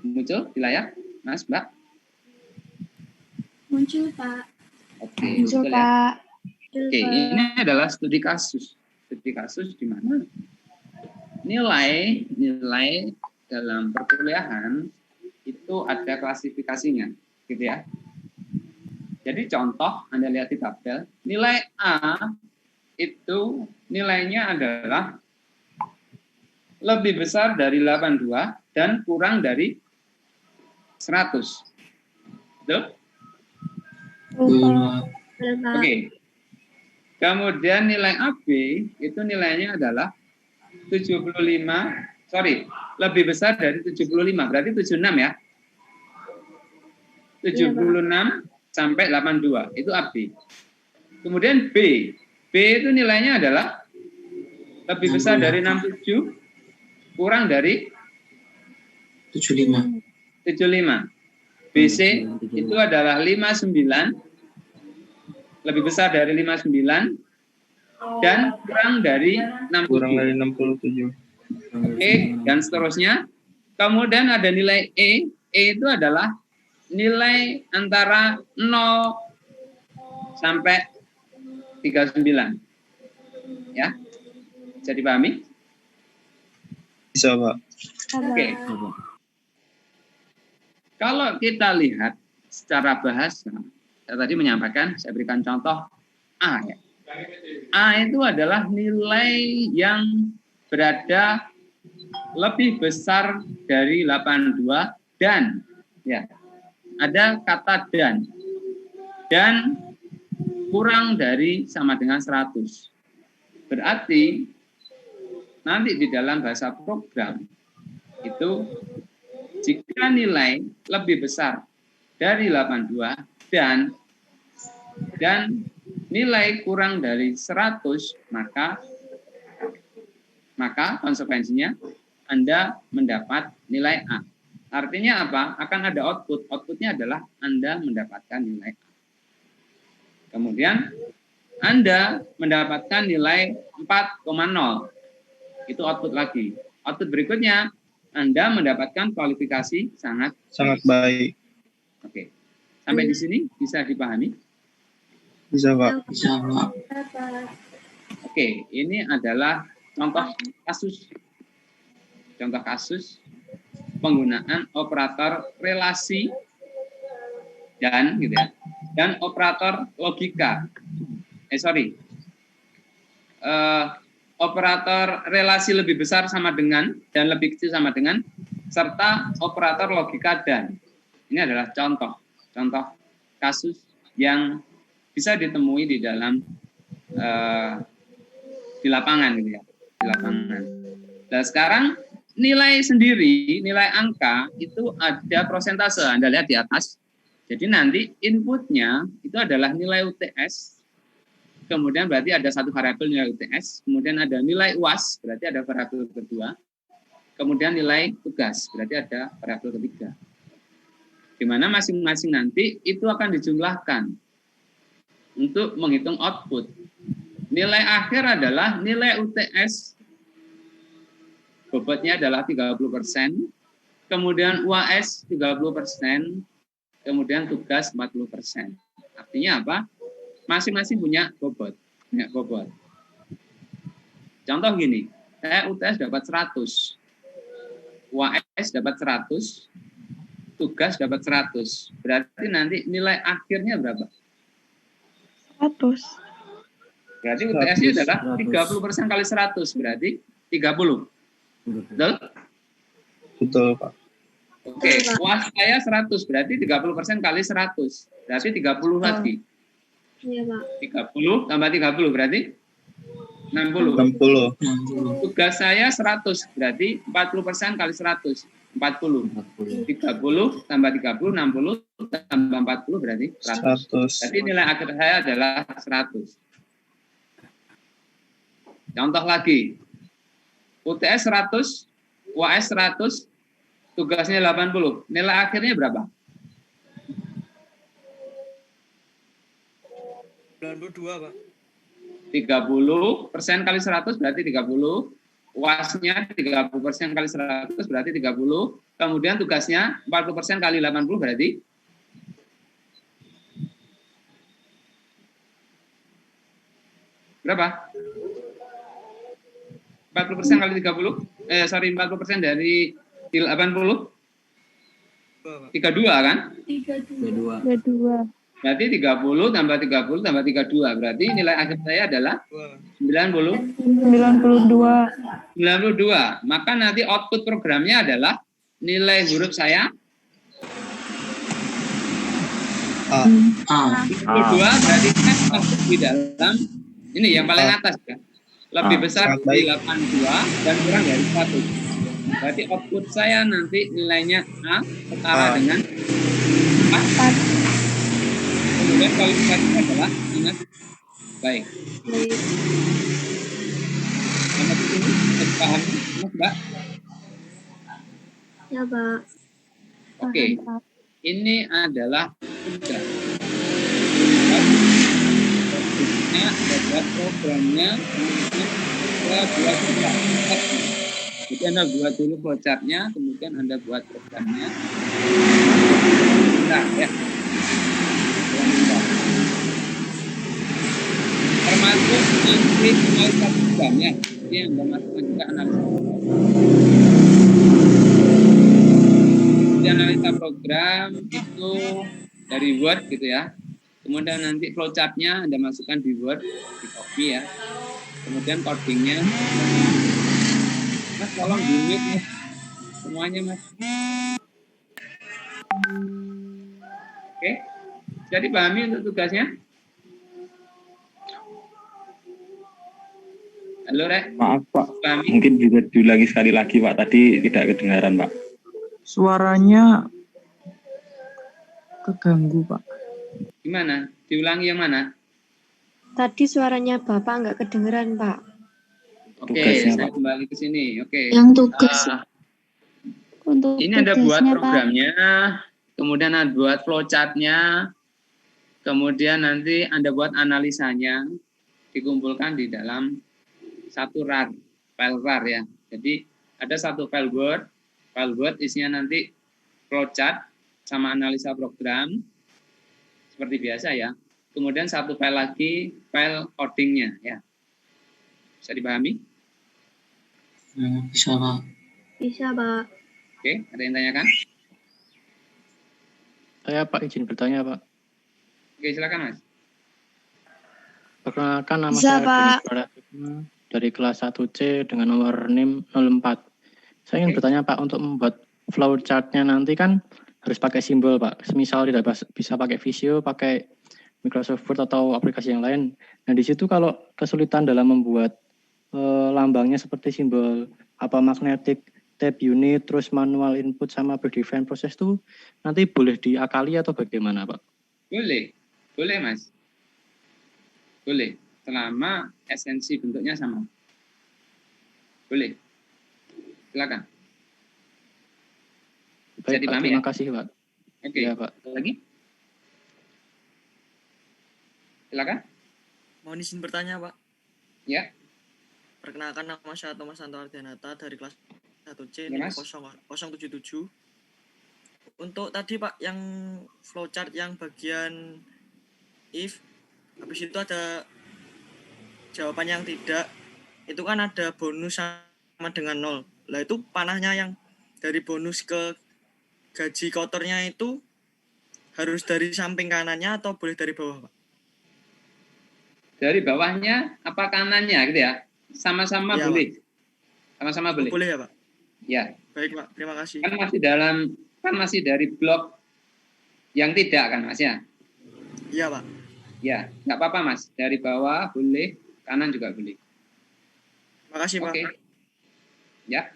muncul di layar, Mas, Mbak? Muncul, Pak. Oke, Muncul, betul ya. Pak. Oke, ini adalah studi kasus. Studi kasus di mana nilai dalam perkuliahan itu ada klasifikasinya, gitu ya. Jadi contoh, Anda lihat di tabel, nilai A itu nilainya adalah lebih besar dari 82 dan kurang dari 100. Betul? Oke. Kemudian nilai AB itu nilainya adalah lebih besar dari 75, berarti 76 ya. 76 sampai 82, itu AB. Kemudian B itu nilainya adalah lebih besar dari 67, kurang dari 75. BC itu adalah 59, lebih besar dari 59, dan kurang dari 67. Oke, dan seterusnya. Kemudian ada nilai E itu adalah nilai antara 0 sampai 39. Ya, bisa dipahami? Bisa, Pak. Oke. Kalau kita lihat secara bahasa, saya tadi menyampaikan, saya berikan contoh A. Ya. A itu adalah nilai yang berada lebih besar dari 82 dan, ya, ada kata dan kurang dari sama dengan 100. Berarti nanti di dalam bahasa program itu jika nilai lebih besar dari 82 dan nilai kurang dari 100, maka konsekuensinya Anda mendapat nilai A. Artinya apa? Akan ada output. Outputnya adalah Anda mendapatkan nilai A. Kemudian Anda mendapatkan nilai 4,0. Itu output lagi. Output berikutnya Anda mendapatkan kualifikasi sangat baik. Oke. Sampai di sini bisa dipahami? Bisa, Pak. Bisa, Pak. Oke, ini adalah contoh kasus. Contoh kasus penggunaan operator relasi dan gitu ya, dan operator logika. Operator relasi lebih besar sama dengan dan lebih kecil sama dengan, serta operator logika dan. Ini adalah contoh kasus yang bisa ditemui di dalam di lapangan gitu ya, di lapangan. Nah, sekarang nilai sendiri, nilai angka itu ada prosentase. Anda lihat di atas. Jadi nanti inputnya itu adalah nilai UTS. Kemudian berarti ada satu variabel nilai UTS. Kemudian ada nilai UAS, berarti ada variabel kedua. Kemudian nilai tugas, berarti ada variabel ketiga. Di mana masing-masing nanti itu akan dijumlahkan untuk menghitung output. Nilai akhir adalah nilai UTS. Bobotnya adalah 30%, kemudian UAS 30%, kemudian tugas 40%. Artinya apa? Masing-masing punya bobot. Contoh gini, saya UTS dapat 100, UAS dapat 100, tugas dapat 100. Berarti nanti nilai akhirnya berapa? 100. Berarti UTS-nya adalah 30% kali 100, berarti 30. Betul? Betul, Pak. Oke, UAS saya 100, berarti 30% kali 100. Berarti 30 lagi. Iya, Pak. 30 tambah 30 berarti 60. 60. Tugas saya 100, berarti 40% kali 100, 40. 30 tambah 30, 60 tambah 40 berarti 100. Jadi nilai akhir saya adalah 100. Contoh lagi, UTS 100, UAS 100, tugasnya 80. Nilai akhirnya berapa? 92, Pak. 30% kali 100 berarti 30. UAS-nya 30% kali 100 berarti 30. Kemudian tugasnya 40% kali 80 berarti berapa? 40% kali 30? 40% dari 80? 32 kan? 32. Berarti 30 tambah 30 tambah 32. Berarti nilai akhir saya adalah 92. 92. Maka nanti output programnya adalah nilai huruf saya A. 92 berarti kan masuk di dalam ini yang paling atas ya. Lebih besar dari 82 dan kurang dari 100. Berarti output saya nanti nilainya A setara dengan 4. Kemudian kualifikasinya adalah ingat baik. Sampai di sini paham, Mbak? Ya, Pak. Oke. Ini adalah tugas. Ini adalah programnya, kemudian buat flowchart. Jadi Anda buat dulu flowchart-nya, kemudian Anda buat programnya. Nah, ya. Termasuk nanti analisa programnya, ini yang Anda masukkan juga analisa program. Di analisa program itu dari Word gitu ya. Kemudian nanti flowchart-nya Anda masukkan di Word, di copy ya. Kemudian codingnya, Mas tolong di-mute Mas, semuanya Mas. Oke, jadi pahami untuk tugasnya. Halo Rek. Maaf Pak, mungkin juga diulangi sekali lagi Pak, tadi tidak kedengaran Pak. Suaranya keganggu Pak. Gimana? Diulangi yang mana? Tadi suaranya Bapak nggak kedengeran Pak. Oke, Tugasnya, saya Pak. kembali ke sini. Oke. Yang tugas. Untuk Ini Anda buat tugasnya, Pak. programnya, kemudian Anda buat flowchart-nya, kemudian nanti Anda buat analisanya, dikumpulkan di dalam satu RAR, file RAR ya. Jadi ada satu file Word isinya nanti flowchart sama analisa program, seperti biasa ya. Kemudian satu file lagi, file codingnya ya. Bisa dipahami? Bisa, Pak. Bisa Pak. Oke, ada yang tanyakan? Saya Pak izin bertanya Pak. Oke, silakan Mas. Perkenalkan nama Bisa, saya Pak. dari kelas 1C dengan nomor NIM 04. Saya ingin bertanya Pak, untuk membuat flowchart-nya nanti kan harus pakai simbol Pak. Misal tidak bisa pakai Visio, pakai Microsoft Word atau aplikasi yang lain. Nah di situ kalau kesulitan dalam membuat lambangnya seperti simbol magnetic tab unit, terus manual input sama predefined process itu nanti boleh diakali atau bagaimana Pak? Boleh Mas. Boleh, selama esensi bentuknya sama. Boleh. Silakan. Bisa Baik Pak, dipahami terima ya? kasih Pak. Oke. Ya, Pak. Lagi? Silakan. Mohon izin bertanya, Pak. Ya. Perkenalkan, nama saya Thomas Anto Ardianata dari kelas 1C Ya, Mas. 077. Untuk tadi Pak, yang flowchart yang bagian if, habis itu ada jawaban yang tidak, itu kan ada bonus sama dengan 0. Lah itu panahnya yang dari bonus ke gaji kotornya itu harus dari samping kanannya atau boleh dari bawah Pak? Dari bawahnya apa kanannya gitu ya? Sama-sama Ya, boleh. Sama-sama boleh. Boleh ya Pak? Ya. Baik Pak, terima kasih. Kan masih dari blok yang tidak kan Mas ya? Iya Pak. Ya, nggak apa-apa Mas. Dari bawah boleh, kanan juga boleh. Makasih, Pak. Oke. Ya.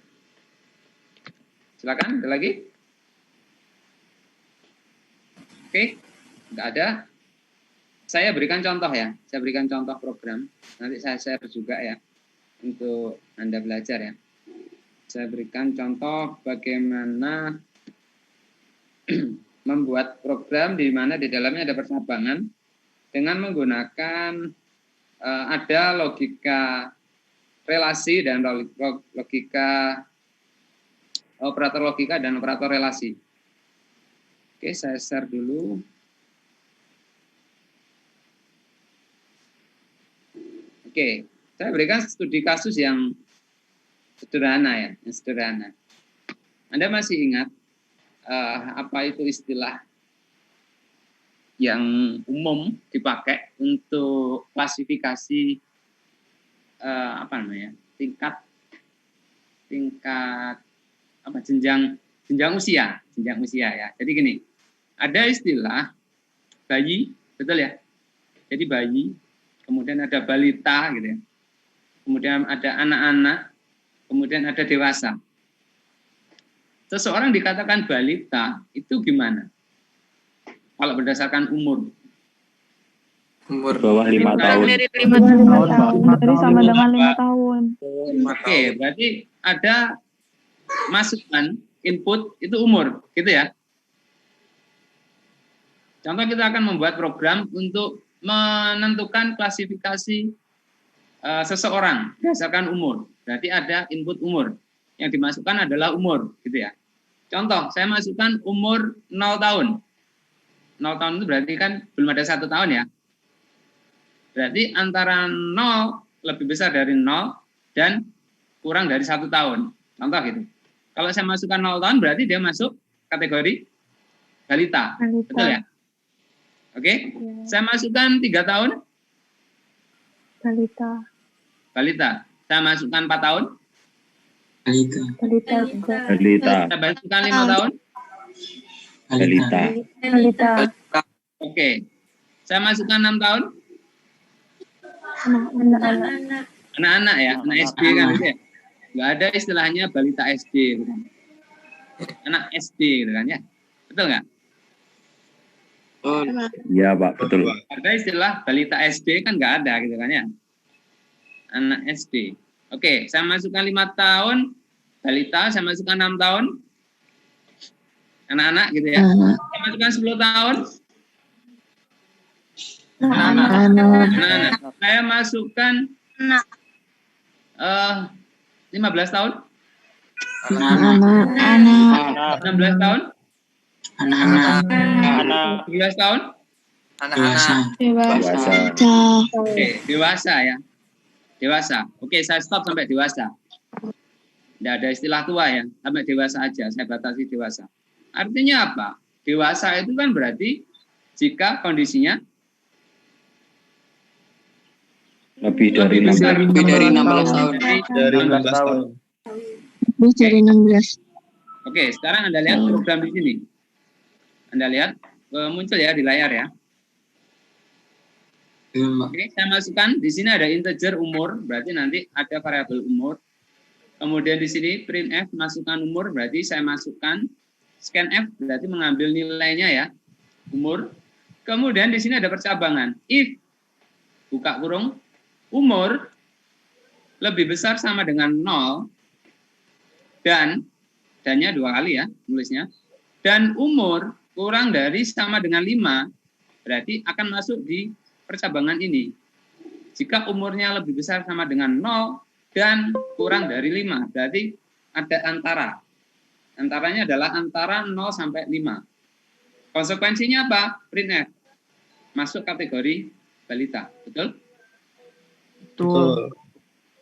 Silakan, ada lagi? Oke, nggak ada. Saya berikan contoh ya. Saya berikan contoh program. Nanti saya share juga ya untuk Anda belajar ya. Saya berikan contoh bagaimana membuat program di mana di dalamnya ada percabangan dengan menggunakan ada logika relasi dan logika operator logika dan operator relasi. Oke, saya share dulu. Oke, saya berikan studi kasus yang sederhana ya, yang sederhana. Anda masih ingat apa itu istilah yang umum dipakai untuk klasifikasi tingkat jenjang usia ya. Jadi gini, ada istilah bayi, betul ya? Jadi bayi, kemudian ada balita gitu ya. Kemudian ada anak-anak, kemudian ada dewasa. Seseorang dikatakan balita itu gimana? Kalau berdasarkan umur. Umur bawah 5 tahun. Dari 5 tahun. Dari sama dengan 5 tahun. Oke, berarti ada masukan input itu umur, gitu ya. Contoh kita akan membuat program untuk menentukan klasifikasi seseorang berdasarkan umur. Berarti ada input umur. Yang dimasukkan adalah umur, gitu ya. Contoh, saya masukkan umur 0 tahun. 0 tahun itu berarti kan belum ada 1 tahun ya. Berarti antara 0 lebih besar dari 0 dan kurang dari 1 tahun. Contoh gitu. Kalau saya masukkan 0 tahun berarti dia masuk kategori balita. Betul ya? Oke. Saya masukkan 3 tahun. Balita. Saya masukkan 4 tahun. Balita. Saya masukkan 5 tahun. Balita. Oke. Saya masukkan 6 tahun. Anak-anak ya, anak SD kan gitu ya. Nggak ada istilahnya balita SD gitu kan. Anak SD gitu kan ya. Betul nggak? Iya Pak, betul. Ada istilah balita SD kan nggak ada gitu kan ya. Anak SD. Oke, saya masukkan 5 tahun balita, saya masukkan 6 tahun anak-anak gitu ya. Saya masukkan 10 tahun anak-anak. Saya masukkan 15 tahun Anak-anak. 16 tahun Anak-anak. 17 tahun Dewasa. Oke, dewasa ya. Dewasa. Oke, saya stop sampai dewasa. Tidak ada istilah tua ya. Sampai dewasa aja, saya batasi dewasa. Artinya apa? Dewasa itu kan berarti jika kondisinya Lebih dari 16 tahun. Dari 16 tahun. Lebih dari 16. Oke, sekarang Anda lihat program di sini. Anda lihat muncul ya di layar ya. Oke, saya masukkan di sini ada integer umur, berarti nanti ada variabel umur. Kemudian di sini printf masukkan umur, berarti saya masukkan scanf, berarti mengambil nilainya ya, umur. Kemudian di sini ada percabangan. If buka kurung umur lebih besar sama dengan 0 dannya 2 kali ya nulisnya, dan umur kurang dari sama dengan 5, berarti akan masuk di percabangan ini. Jika umurnya lebih besar sama dengan 0 dan kurang dari 5, berarti ada antara. Antaranya adalah antara 0 sampai 5. Konsekuensinya apa? Printf masuk kategori balita. Betul? Betul.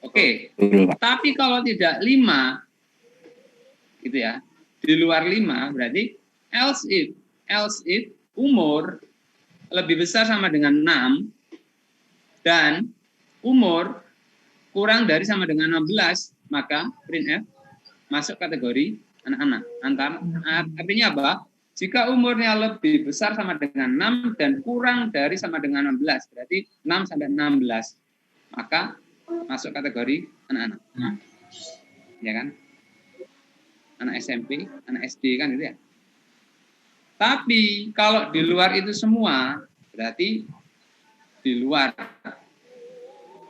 Oke. Tapi kalau tidak 5 gitu ya, di luar 5 berarti else if umur lebih besar sama dengan 6 dan umur kurang dari sama dengan 16, maka printf masuk kategori anak-anak. Artinya apa? Jika umurnya lebih besar sama dengan 6 dan kurang dari sama dengan 16, berarti 6 sampai 16, maka masuk kategori anak-anak. Ya kan? Anak SMP, anak SD kan gitu ya. Tapi kalau di luar itu semua, berarti di luar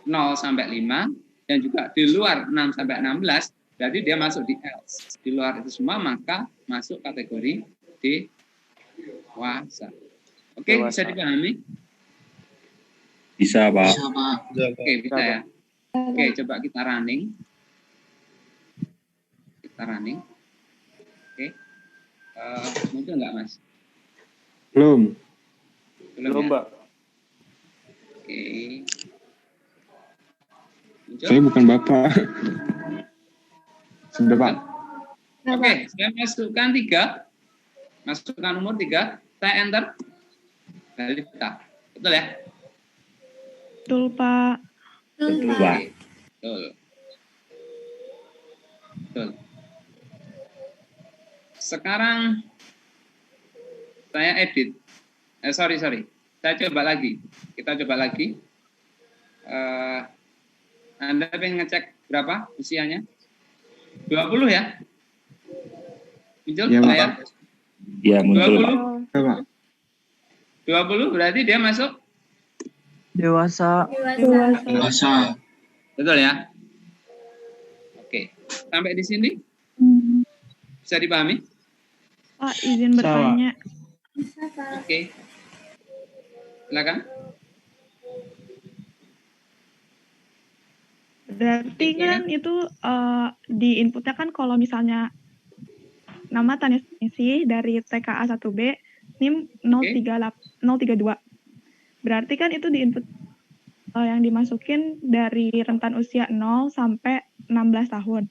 0 sampai 5 dan juga di luar 6 sampai 16, berarti dia masuk di else. Di luar itu semua maka masuk kategori dewasa. Oke, bisa dipahami? Bisa, Pak. Oke, bisa ya. Oke, coba kita running. Oke. Muncul nggak, Mas? Belum, Belum ya? Mbak. Oke. Muncul? Saya bukan Bapak. Sudah, Pak. Oke, saya masukkan 3. Masukkan umur 3. Saya enter. Balita. Betul ya? Betul, Pak. Betul. Sekarang saya edit. Sorry. Saya coba lagi. Kita coba lagi. Anda pengen ngecek berapa usianya? 20 ya? Muncul Ya, saya? Ya, muncul, Pak. 20 berarti dia masuk Dewasa. Betul ya? Oke. Sampai di sini bisa dipahami? Pak, izin bertanya. Oke. Silakan. Berarti kan itu di inputnya kan kalau misalnya nama Tanisi dari TKA 1B NIM 032. Berarti kan itu di input yang dimasukin dari rentan usia 0 sampai 16 tahun.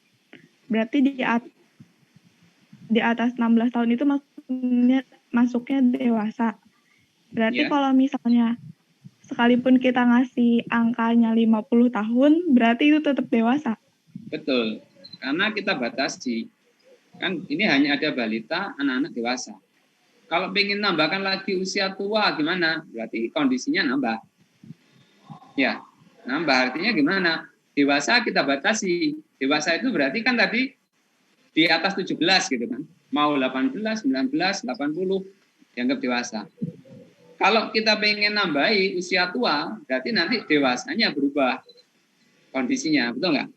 Berarti di atas 16 tahun itu masuknya dewasa. Berarti kalau misalnya sekalipun kita ngasih angkanya 50 tahun, berarti itu tetap dewasa. Betul. Karena kita batasi. Kan ini hanya ada balita, anak-anak dewasa. Kalau pengen nambahkan lagi usia tua gimana? Berarti kondisinya nambah. Ya, nambah artinya gimana? Dewasa kita batasi. Dewasa itu berarti kan tadi di atas 17 gitu kan. Mau 18, 19, 80 dianggap dewasa. Kalau kita pengen nambahi usia tua, berarti nanti dewasanya berubah kondisinya, betul nggak?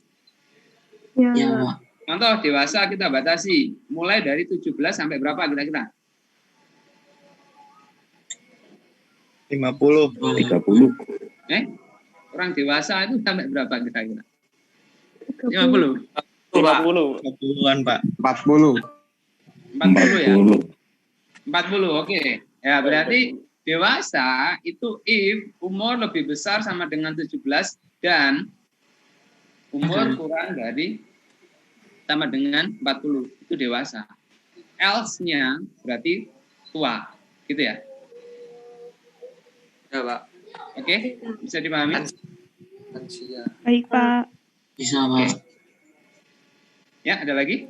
Ya. Contoh dewasa kita batasi mulai dari 17 sampai berapa kira-kira? 50. 30. Orang dewasa itu sampai berapa kira-kira? 50. 40-an, Pak. 40. 40 ya? 40, oke. Ya, berarti dewasa itu if umur lebih besar sama dengan 17 dan umur kurang dari sama dengan 40. Itu dewasa. Else-nya berarti tua. Gitu ya? Ya, Pak. Oke, bisa dipahami? Baik, Pak. Bisa, Pak. Ya, ada lagi?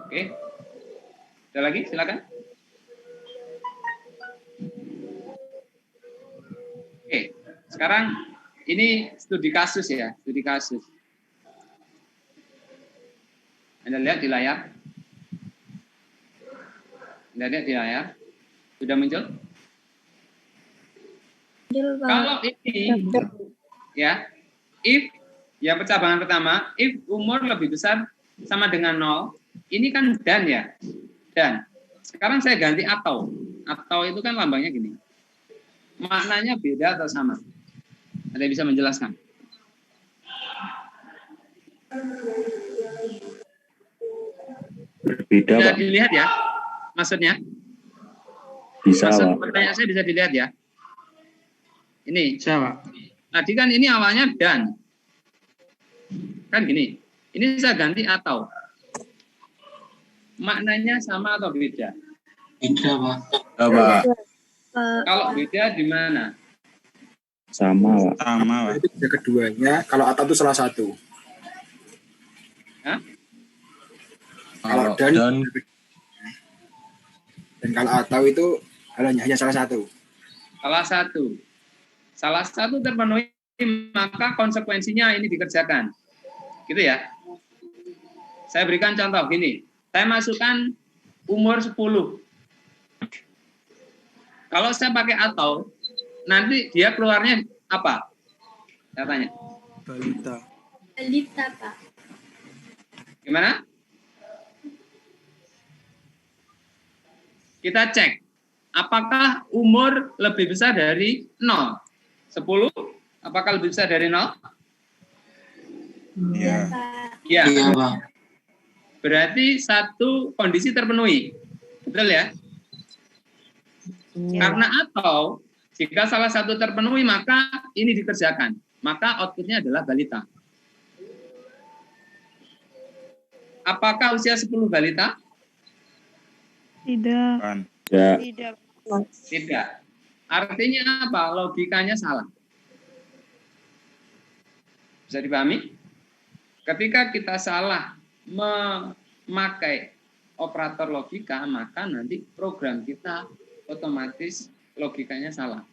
Oke. Ada lagi? Silakan. Oke. Sekarang ini studi kasus ya, studi kasus. Anda lihat di layar? Anda lihat di layar? Sudah muncul? Kalau ini, ya, if, yang percabangan pertama, if umur lebih besar sama dengan 0, ini kan dan ya, dan. Sekarang saya ganti atau. Atau itu kan lambangnya gini. Maknanya beda atau sama? Ada yang bisa menjelaskan? Berbeda, Bisa Pak. dilihat ya, maksudnya? Bisa, Maksud Pak. pertanyaan saya bisa dilihat ya. Ini. Tadi kan ini awalnya dan. Kan gini. Ini saya ganti atau. Maknanya sama atau beda? Beda, Pak. Pak. Kalau beda di mana? Sama, Pak. Sama, Pak. Itu beda keduanya. Kalau atau itu salah satu. Hah? Kalau dan kalau atau itu hanya salah satu. Salah satu terpenuhi, maka konsekuensinya ini dikerjakan. Gitu ya. Saya berikan contoh gini. Saya masukkan umur 10. Kalau saya pakai atau, nanti dia keluarnya apa? Saya tanya. Balita. Balita, Pak. Gimana? Kita cek. Apakah umur lebih besar dari 0? 10? Apakah lebih besar dari 0? Iya. Ya. Iya, Pak. Berarti satu kondisi terpenuhi. Betul ya? Karena atau, jika salah satu terpenuhi, maka ini dikerjakan. Maka outputnya adalah balita. Apakah usia 10 balita? Tidak. Ya. Tidak. Artinya apa? Logikanya salah. Bisa dipahami? Ketika kita salah memakai operator logika, maka nanti program kita otomatis logikanya salah.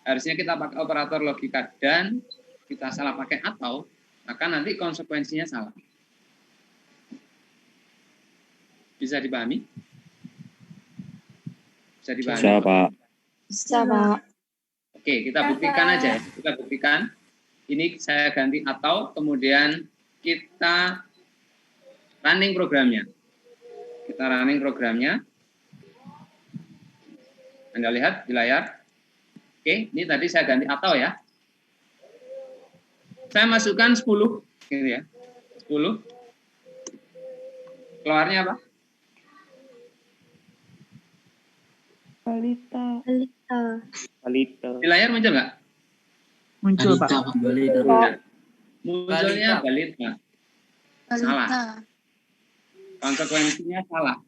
Harusnya kita pakai operator logika dan kita salah pakai atau, maka nanti konsekuensinya salah. Bisa dipahami? Bisa dipahami? Bisa, Pak. Bisa, Pak. Oke, kita buktikan aja. Kita buktikan. Ini saya ganti atau, kemudian kita running programnya. Kita running programnya. Anda lihat di layar. Oke, ini tadi saya ganti atau ya. Saya masukkan 10, gitu ya. 10. Keluarnya apa? Balita. Di layar muncul nggak? Muncul, Pak. Munculnya balita. Salah. Konsekuensinya salah.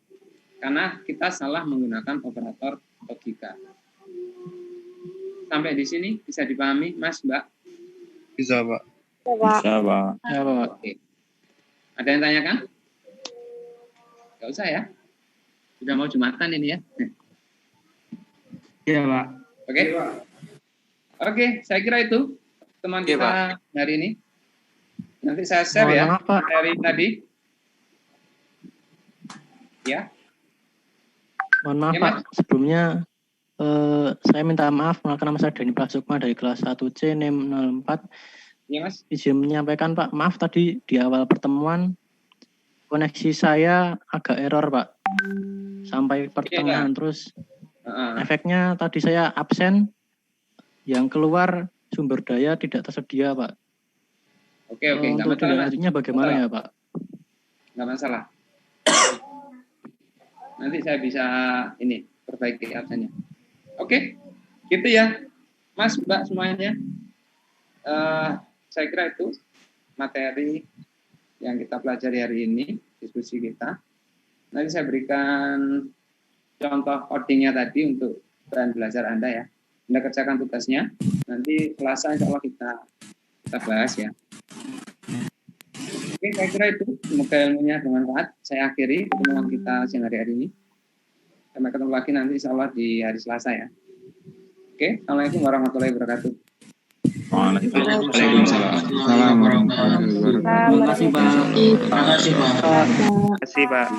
Karena kita salah menggunakan operator logika. Sampai di sini bisa dipahami, Mas, Mbak? Bisa, Pak. Bisa, Pak. Ya, Pak. Oke. Ada yang tanyakan? Nggak usah ya. Sudah mau Jumatan ini ya. Iya, Pak. Oke. Oke, saya kira itu teman kita hari ini. Nanti saya share ya materi tadi. Ya. Mohon maaf, Ya, Pak. Sebelumnya saya minta maaf, mengenalkan nama saya Dani Prasukma dari kelas 1C NIM 04. Ya, Mas. Izin menyampaikan, Pak. Maaf tadi di awal pertemuan koneksi saya agak error, Pak. Sampai pertengahan terus. Efeknya tadi saya absen, yang keluar sumber daya tidak tersedia, Pak. Oke, nggak untuk masalah. lanjutnya bagaimana ya, Pak? Nggak masalah. Nanti saya bisa ini perbaiki absennya. Oke, gitu ya, Mas, Mbak semuanya. Saya kira itu materi yang kita pelajari hari ini, diskusi kita. Nanti saya berikan contoh codingnya tadi untuk bahan belajar Anda ya. Anda kerjakan tugasnya. Nanti Selasa insya Allah kita bahas ya. Oke, saya kira itu. Semoga ilmunya bermanfaat. Saya akhiri pertemuan kita siang hari ini. Sampai ketemu lagi nanti insya Allah di hari Selasa ya. Oke, Assalamualaikum warahmatullahi wabarakatuh. Waalaikumsalam warahmatullahi wabarakatuh. Terima kasih, Pak. Terima kasih, Pak. Terima kasih, Pak.